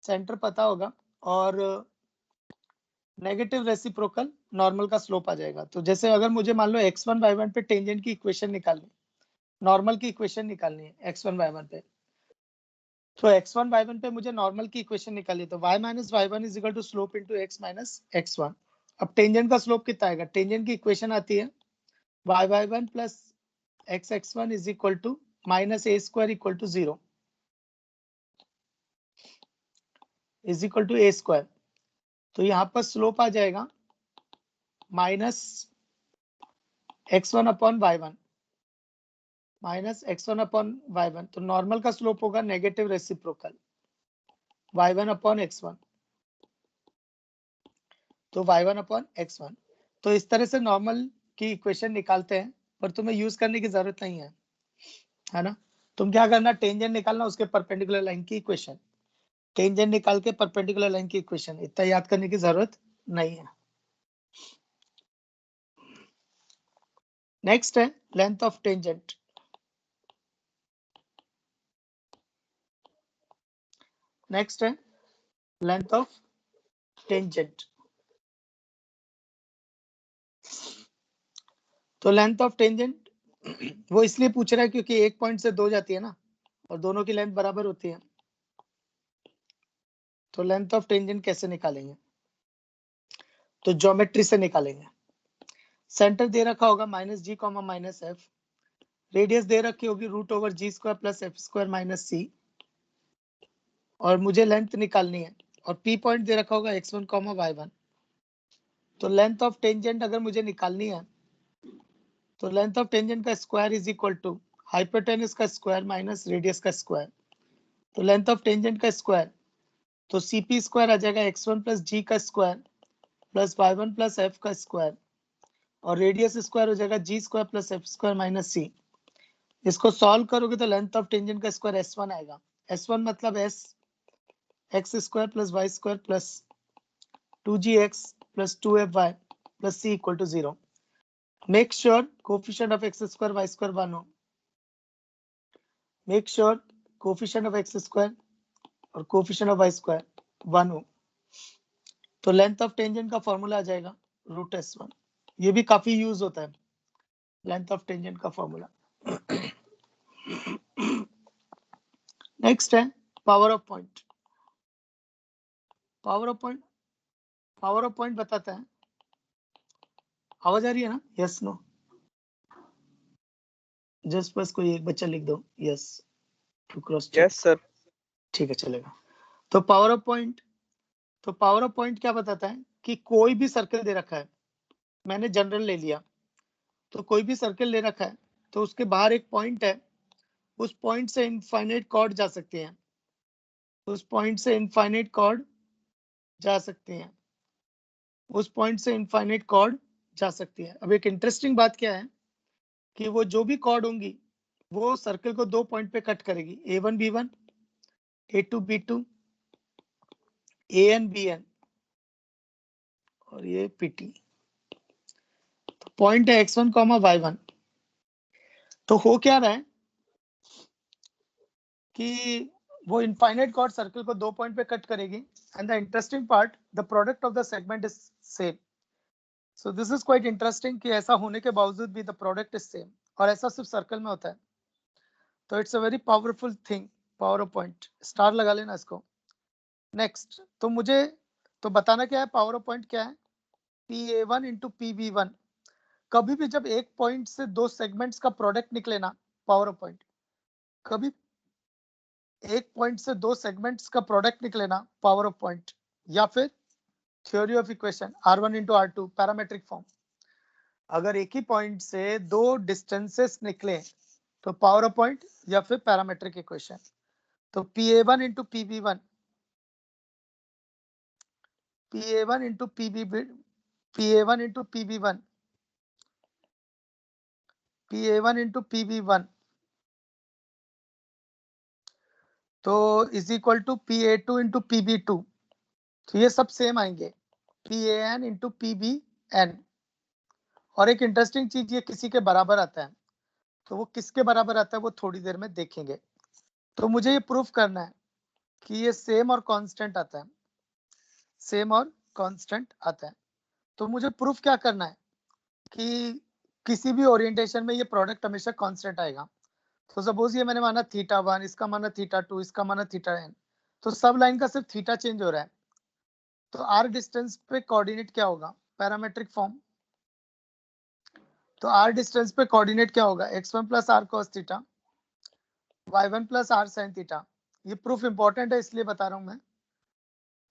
सेंटर पता होगा और नेगेटिव रेसिप्रोकल नॉर्मल का स्लोप आ जाएगा। तो जैसे अगर मुझे मान लो x1 y1 पे टेंजेंट की इक्वेशन निकालनी, नॉर्मल की इक्वेशन निकालनी है x1 y1 पे, तो x1 y1 पे मुझे नॉर्मल की इक्वेशन निकाली, तो y minus y1 is equal to slope into x minus x1। अब टेंजेंट का स्लोप कितना आएगा, टेंजेंट की इक्वेशन आती है y1 plus x1 is equal to minus a square equal to 0 is equal to a square. तो यहाँ पर स्लोप आ जाएगा minus x1 upon y1, minus x1 upon y1। तो नॉर्मल का स्लोप होगा negative reciprocal y1 upon x1, तो y1 upon x1। तो इस तरह से नॉर्मल की इक्वेशन निकालते हैं, पर तुम्हें यूज करने की जरूरत नहीं है ना। तुम क्या करना, टेंजेंट निकालना, उसके परपेंडिकुलर लाइन की इक्वेशन, टेंजेंट निकाल के परपेंडिकुलर लाइन की इक्वेशन, इतना याद करने की जरूरत नहीं है। नेक्स्ट है लेंथ ऑफ टेंजेंट। नेक्स्ट है लेंथ ऑफ टेंजेंट। तो लेंथ ऑफ टेंजेंट वो इसलिए पूछ रहा है क्योंकि एक पॉइंट से दो जाती है ना, और दोनों की लेंथ बराबर होती है। तो लेंथ ऑफ टेंजेंट कैसे निकालेंगे, तो ज्योमेट्री से निकालेंगे। सेंटर दे रखा होगा -g, -f, रेडियस दे रखी होगी √g² + f² - c, और मुझे लेंथ निकालनी है, और p पॉइंट दे रखा होगा x1, y1। तो लेंथ ऑफ टेंजेंट अगर मुझे निकालनी है, तो लेंथ ऑफ टेंजेंट का square is equal to hypotenuse का स्क्वायर माइनस रेडियस का स्क्वायर। तो लेंथ ऑफ टेंजेंट का स्क्वायर, तो cp² आ जाएगा x1 + g का स्क्वायर प्लस y1 + f का स्क्वायर, और रेडियस स्क्वायर हो जाएगा g² + f² - c। इसको सॉल्व करोगे तो लेंथ ऑफ टेंजेंट का स्क्वायर s1 आएगा। s1 मतलब s x² + y² + 2gx + 2fy + c = 0। Make sure coefficient of x² y² 1 हो। Make sure coefficient of x² और coefficient of y² 1 हो। तो लेंथ ऑफ टेंजेंट का फॉर्मूला आ जाएगा √s1। ये भी काफी यूज होता है लेंथ ऑफ टेंजेंट का फॉर्मूला। नेक्स्ट है power of point. Power of point बताता है, आवाज आ रही है ना, यस नो, जस्ट बस कोई एक बच्चा लिख दो yes to cross check. Yes sir. ठीक है, चलेगा। तो पावर ऑफ पॉइंट क्या बताता है कि कोई भी सर्कल दे रखा है, मैंने जनरल ले लिया, तो कोई भी सर्कल ले रखा है, तो उसके बाहर एक पॉइंट है, उस पॉइंट से इनफाइनाइट कॉर्ड जा सकते हैं, उस पॉइंट से इनफाइनाइट कॉर्ड जा सकते हैं, उस पॉइंट से इनफाइनाइट कॉर्ड जा सकती है। अब एक इंटरेस्टिंग बात क्या है कि वो जो भी कॉर्ड होंगी वो सर्कल को दो पॉइंट पे कट करेगी, a1 b1, a2 b2, an bn और ये pt। तो पॉइंट है x1, y1। तो हो क्या रहा है कि वो इनफाइनाइट कॉर्ड सर्कल को दो पॉइंट पे कट करेगी, and the interesting part, the product of the segment is same. So this is quite interesting कि ऐसा होने के बावजूद भी द प्रोडक्ट इज सेम, और ऐसा सिर्फ सर्कल में होता है। तो it's a very powerful thing, power of point, star लगा लेना इसको। नेक्स्ट, तो मुझे तो बताना क्या है, पावर ऑफ पॉइंट क्या है, PA1 × PB1। कभी भी जब एक पॉइंट से दो सेगमेंट्स का प्रोडक्ट निकले ना, पावर ऑफ पॉइंट, कभी एक पॉइंट से दो सेगमेंट्स का प्रोडक्ट निकले ना, पावर ऑफ पॉइंट, या फिर theory of equation R1 × R2 parametric form. अगर एक ही पॉइंट से दो डिस्टेंसेस निकले तो पावर ऑफ पॉइंट या फिर पैरामेट्रिक इक्वेशन। तो PA1 × PB1, PA1 × PB1, PA1 × PB1, PA1 × PB1 तो is equal to PA2 × PB2। तो ये सब सेम आएंगे, PAN × PBN। और एक इंटरेस्टिंग चीज, ये किसी के बराबर आता है, तो वो किसके बराबर आता है वो थोड़ी देर में देखेंगे। तो मुझे ये प्रूफ करना है कि ये सेम और कांस्टेंट आता है, सेम और कांस्टेंट आता है। तो मुझे प्रूफ क्या करना है कि किसी भी ओरिएंटेशन में ये प्रोडक्ट हमेशा कांस्टेंट आएगा। तो सपोज ये मैंने माना θ1, इसका माना θ2, इसका माना θn, तो सब लाइन का सिर्फ थीटा चेंज हो रहा है। तो r डिस्टेंस पे कोऑर्डिनेट क्या होगा, पैरामेट्रिक फॉर्म। तो r डिस्टेंस पे कोऑर्डिनेट क्या होगा, x1 + r cos θ, y1 + r sin θ। ये प्रूफ इंपॉर्टेंट है इसलिए बता रहा हूं मैं।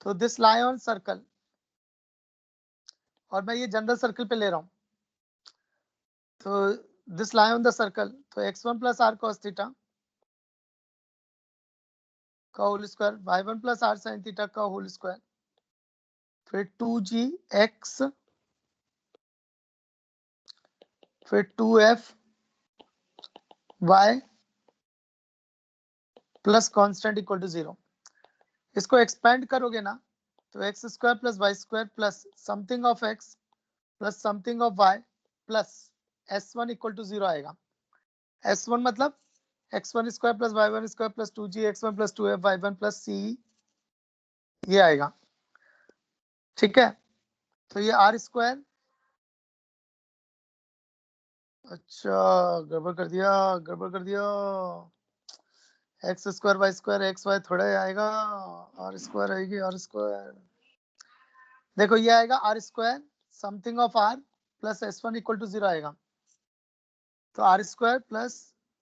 तो दिस लाई ऑन सर्कल, और मैं ये जनरल सर्कल पे ले रहा हूं, तो this lie on the circle, तो x1 + r cos θ का whole square, y1 + r sin θ का होल स्क्वायर, फिर 2gx फिर 2f y plus constant equal to 0। इसको एक्सपेंड करोगे ना तो x square plus y square plus something of x plus something of y plus s1 equal to 0 आएगा। s1 मतलब x1 square plus y1 square plus 2g x1 plus 2f y1 plus c ये आएगा। ठीक है, तो ये are square, अच्छा गड़बड़ कर दिया, गड़बड़ कर दिया। X square y square x y थोड़ा ही आएगा, आर स्क्वायर आएगी आर स्क्वायर। देखो ये आएगा r square something of r plus s1 equal to 0 आएगा। तो r square plus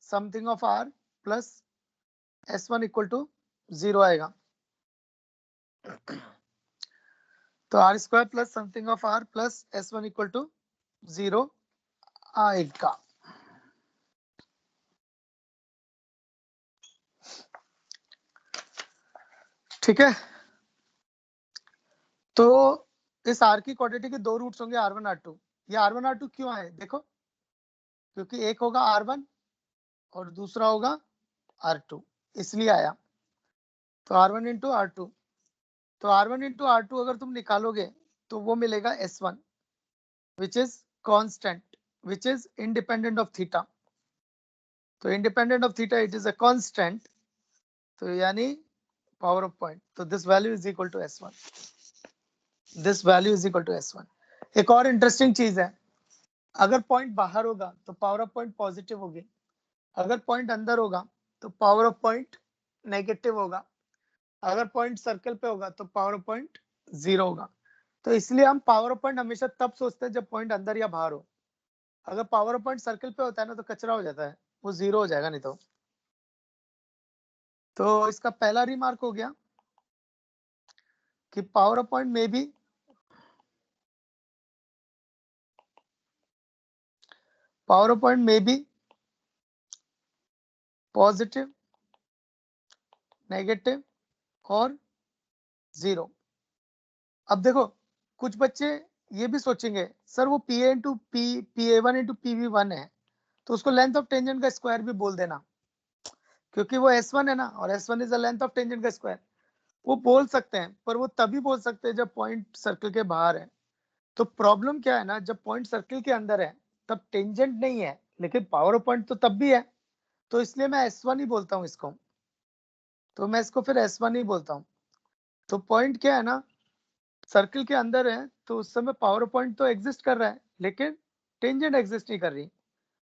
something of r plus s1 equal to 0 आएगा। तो r square plus something of r plus s1 equal to 0 आएगा। ठीक है, तो इस आर की क्वाड्रेटिक के दो रूट्स होंगे r1 r2। ये r1 r2 क्यों आए देखो, क्योंकि एक होगा r1 और दूसरा होगा r2, इसलिए आया। तो r1 इंटू r2, तो r1 इंटू r2 अगर तुम निकालोगे तो वो मिलेगा s1 which is constant which is independent of theta. तो independent of theta it is a constant, तो यानी पावर ऑफ पॉइंट, तो this value is equal to s1, this value is equal to s1। एक और interesting चीज है, अगर point बाहर होगा तो पावर ऑफ पॉइंट पॉजिटिव होगी, अगर पॉइंट अंदर होगा तो पावर ऑफ पॉइंट नेगेटिव होगा, अगर पॉइंट सर्कल पे होगा तो पावर ऑफ पॉइंट 0 होगा। तो इसलिए हम पावर ऑफ पॉइंट हमेशा तब सोचते हैं जब पॉइंट अंदर या बाहर हो। अगर पावर ऑफ पॉइंट सर्कल पे होता है ना तो कचरा हो जाता है, वो 0 हो जाएगा नहीं तो इसका पहला रिमार्क हो गया कि पावर ऑफ पॉइंट में भी पावर ऑफ पॉइंट में भी पॉजिटिव, नेगेटिव और 0। अब देखो कुछ बच्चे ये भी सोचेंगे सर वो PA into PA1 into PB1 है तो उसको लेंथ ऑफ टेंजेंट का स्क्वायर भी बोल देना, क्योंकि वो S1 है ना, और S1 is the length of tangent का स्क्वायर। वो बोल सकते हैं, पर वो तभी बोल सकते हैं जब पॉइंट सर्कल के बाहर है। तो प्रॉब्लम क्या है ना, जब पॉइंट सर्कल के अंदर है तब टेंजेंट नहीं है, लेकिन पावर ऑफ पॉइंट तो तब भी है, तो इसलिए मैं S1 ही बोलता हूँ इसको, तो मैं इसको फिर S1 ही बोलता हूँ। तो पॉइंट क्या है ना, सर्कल के अंदर है तो उस समय पावर पॉइंट तो एग्जिस्ट कर रहा है लेकिन टेंजेंट एग्जिस्ट नहीं कर रही,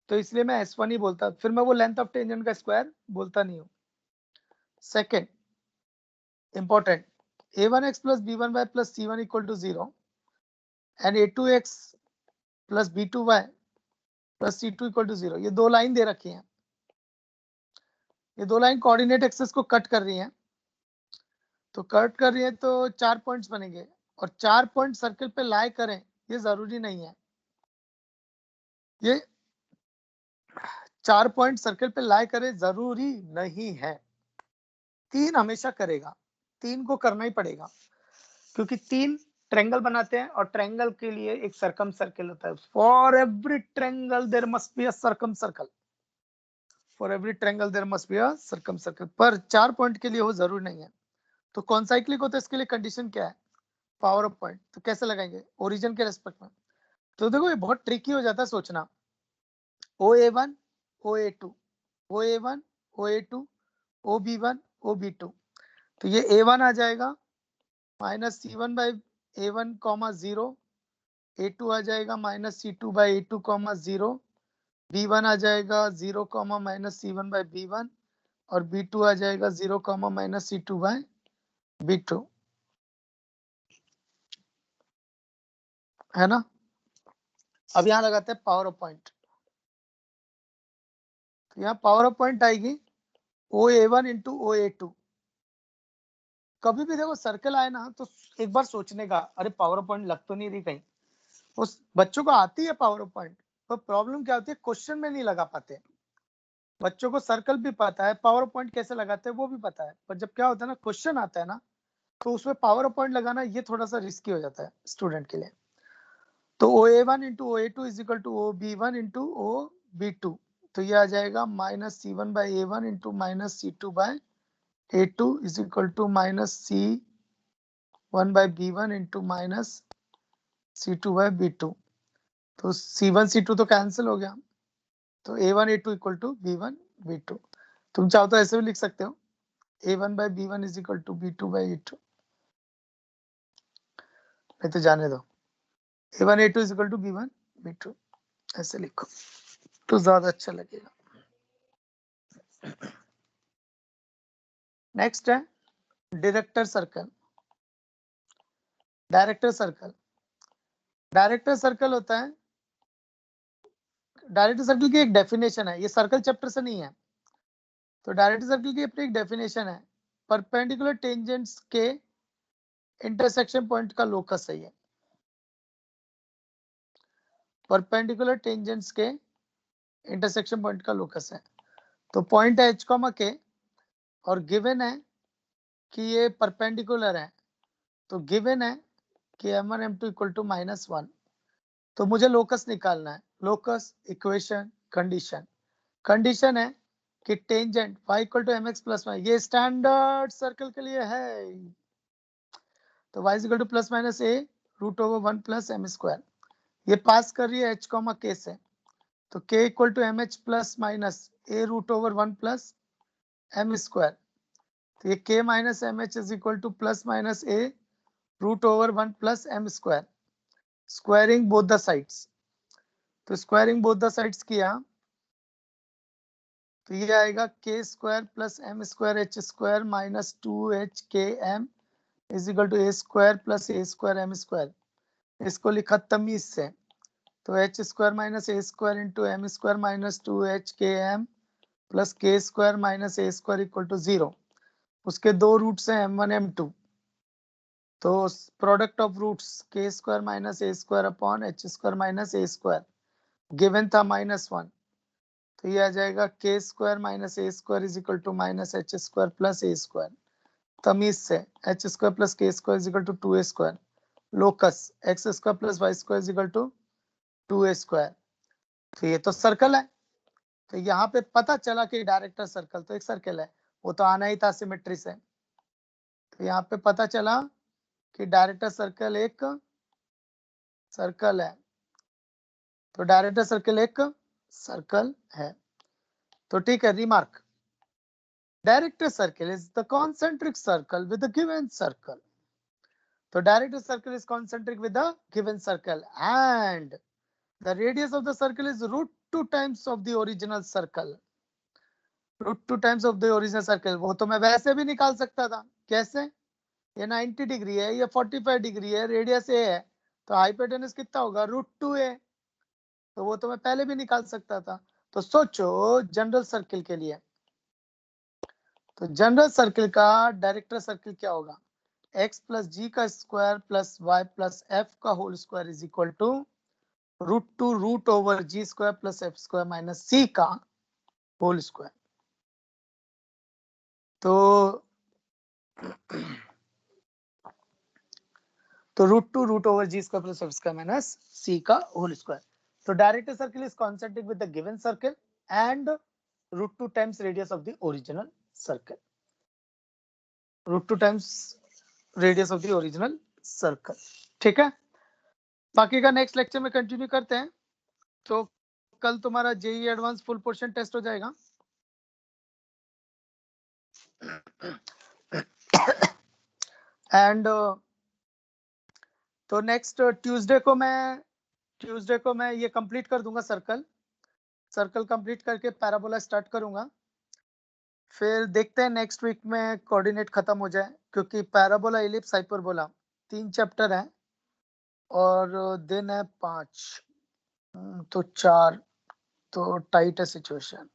तो इसलिए मैं S1 ही बोलता, फिर मैं वो लेंथ ऑफ टेंजेंट का स्क्वायर बोलता नहीं हूँ। Second important, a1x plus b1y plus c1 equal to 0 and a2x plus b2y plus c2 equal to 0, ये दो लाइन दे रखी हैं, ये दो लाइन कोऑर्डिनेट एक्सिस को कट कर रही हैं, तो कट कर रही है तो 4 पॉइंट्स बनेंगे, और 4 पॉइंट सर्कल पे लाई करें ये जरूरी नहीं है, ये 4 पॉइंट सर्कल पे लाई करे जरूरी नहीं है, 3 हमेशा करेगा, 3 को करना ही पड़ेगा, क्योंकि 3 ट्रायंगल बनाते हैं और ट्रायंगल के लिए एक सर्कम सर्कल होता है। For every triangle there must be a circumcircle, for every triangle there must be a circumcircle, पर 4 पॉइंट के लिए वो जरूरी नहीं है। तो कौन साइक्लिक होता है इसके लिए कंडीशन क्या है, पावर ऑफ पॉइंट। तो कैसे लगाएंगे, ओरिजिन के रेस्पेक्ट में। तो देखो ये बहुत ट्रिकी हो जाता है सोचना, OA1 OA2 OA1 OA2 OB1 OB2, तो ये A1 आ जाएगा minus C1 by A1 comma 0, A2 आ जाएगा minus C2 by A2 comma 0, B1 आ जाएगा 0 comma minus C1 by B1, और B2 आ जाएगा 0 comma minus C2 by B2, है ना। अब यहाँ लगाते हैं पावर ऑफ पॉइंट, तो यहाँ पावर ऑफ पॉइंट आएगी OA1 इंटू OA2। कभी भी देखो सर्कल आए ना तो एक बार सोचने का, अरे पावर पॉइंट लग तो नहीं रही कहीं, उस बच्चों को आती है पावर पॉइंट, पर प्रॉब्लम क्या होती है क्वेश्चन में नहीं लगा पाते। बच्चों को सर्कल भी पता है, पावर पॉइंट कैसे लगाते हैं वो भी पता है, पर जब क्या होता है ना क्वेश्चन आता है ना तो उसमें पावर पॉइंट लगाना ये थोड़ा सा रिस्की हो जाता है स्टूडेंट के लिए। तो OA1 into OA2 is equal to OB1 into OB2, तो ये आ जाएगा -C1 by A1 into -C2 by A2 is equal to -C1 by B1 into -C2 by B2। तो C1 C2 तो कैंसिल हो गया, तो A1 A2 equal to B1 B2। तुम चाहो तो ऐसे भी लिख सकते हो, A1 by B1 is equal to B2 by A2, नहीं तो जाने दो, A1 A2 is equal to B1 B2 ऐसे लिखो तो ज्यादा अच्छा लगेगा। नेक्स्ट है director circle. Director circle, director circle होता है, डायरेक्टर सर्कल की एक डेफिनेशन है, ये सर्कल चैप्टर से नहीं है। तो डायरेक्टर सर्कल की अपनी एक डेफिनेशन है, परपेंडिकुलर टेंजेंट्स के इंटरसेक्शन पॉइंट का लोकस है ये। परपेंडिकुलर टेंजेंट्स के इंटरसेक्शन पॉइंट का लोकस है। तो पॉइंट है h, k और गिवन है कि ये परपेंडिकुलर है, तो गिवन है कि m1 m2 इक्वल टू -1। तो मुझे लोकस निकालना है, लोकस इक्वेशन कंडीशन। कंडीशन है कि tangent y equal to mx plus y, ये स्टैंडर्ड सर्कल के लिए है। तो y equal to plus minus a root over 1 plus m square, ये पास कर रही है h, k से, तो k equal to mh plus minus a root over 1 plus m square, तो ये k minus mh is equal to plus minus a root over 1 plus m square, squaring both the sides. तो squaring both the sides किया तो ये आएगा k square plus m square h square minus 2h k m is equal to a square plus a square m square. इसको लिखा तमीज से, तो h square minus a square into m square minus 2h k m plus k square minus a square equal to 0। उसके दो roots हैं m1 m2, तो product of roots k square minus a square upon h square minus a square, given था -1, तो ये आ जाएगा k square minus a square is equal to minus h square plus a square. तमीज से h square plus k square is equal to 2a square, locus x square plus y square is equal to 2a square. तो ये तो circle है, तो यहाँ पे पता चला कि डायरेक्टर सर्कल तो एक सर्कल है, वो तो आना ही था सिमेट्री से। तो यहाँ पे पता चला कि डायरेक्टर सर्कल एक सर्कल है, तो डायरेक्टर सर्कल एक सर्कल है। तो ठीक है, remark, director circle is the concentric circle with the given circle. तो director circle is concentric with the given circle and the radius of the circle is √2 times of the original circle. √2 times of the original circle, वो तो मैं वैसे भी निकाल सकता था। कैसे? ये 90 डिग्री है, ये 45 डिग्री है, रेडियस ए है, तो हाइपोटेनस कितना होगा? √2a, तो वो तो मैं पहले भी निकाल सकता था। तो सोचो जनरल सर्कल के लिए, तो जनरल सर्कल का डायरेक्टर सर्कल क्या होगा? x प्लस जी का square plus y plus F का whole square is equal to √2 root over G square plus F square minus C का होल स्क्वायर। तो √2 root over G square plus F square minus C का whole square. तो director circle is concentric with the given circle and √2 times radius of the original circle, √2 times radius of the original circle. ठीक है, बाकी का next lecture में continue करते हैं। तो कल तुम्हारा JEE advance full portion test हो जाएगा। एंड तो नेक्स्ट ट्यूसडे को मैं ये कंप्लीट कर दूंगा, सर्कल कंप्लीट करके पैराबोला स्टार्ट करूंगा। फिर देखते हैं नेक्स्ट वीक में कोऑर्डिनेट खत्म हो जाए, क्योंकि पैराबोला, इलिप्स, हाइपरबोला 3 चैप्टर हैं और दिन है 5, तो 4, तो टाइट है सिचुएशन।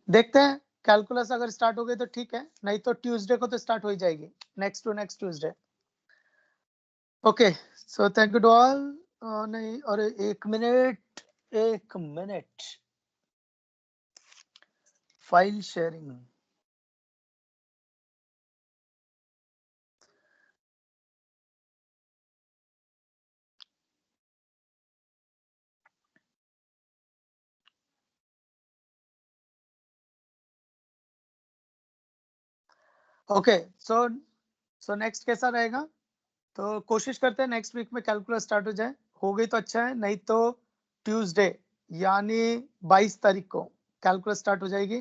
देखते हैं, कैलकुलस अगर स्टार्ट हो गई तो ठीक है, नहीं तो ट्यूसडे को तो स्टार्ट हो ही जाएगी, next Tuesday. Okay, so thank you to all. नहीं, और एक minute, file sharing. Okay so next कैसा रहेगा? तो कोशिश करते हैं नेक्स्ट वीक में कैलकुलस स्टार्ट हो जाए, हो गई तो अच्छा है, नहीं तो ट्यूसडे यानी 22 तारीख को कैलकुलस स्टार्ट हो जाएगी।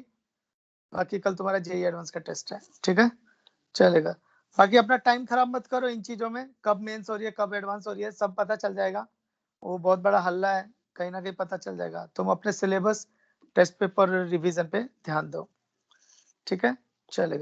बाकी कल तुम्हारा जेई एडवांस का टेस्ट है, ठीक है, चलेगा। बाकी अपना टाइम खराब मत करो इन चीजों में, कब मेंस हो रही है कब एडवांस हो रही है सब पता चल जाएगा, वो बहुत बड़ा हल्ला है, कहीं ना कहीं पता चल जाएगा। तुम अपने सिलेबस टेस्ट पेपर रिवीजन पे ध्यान दो, ठीक है, चलेगा।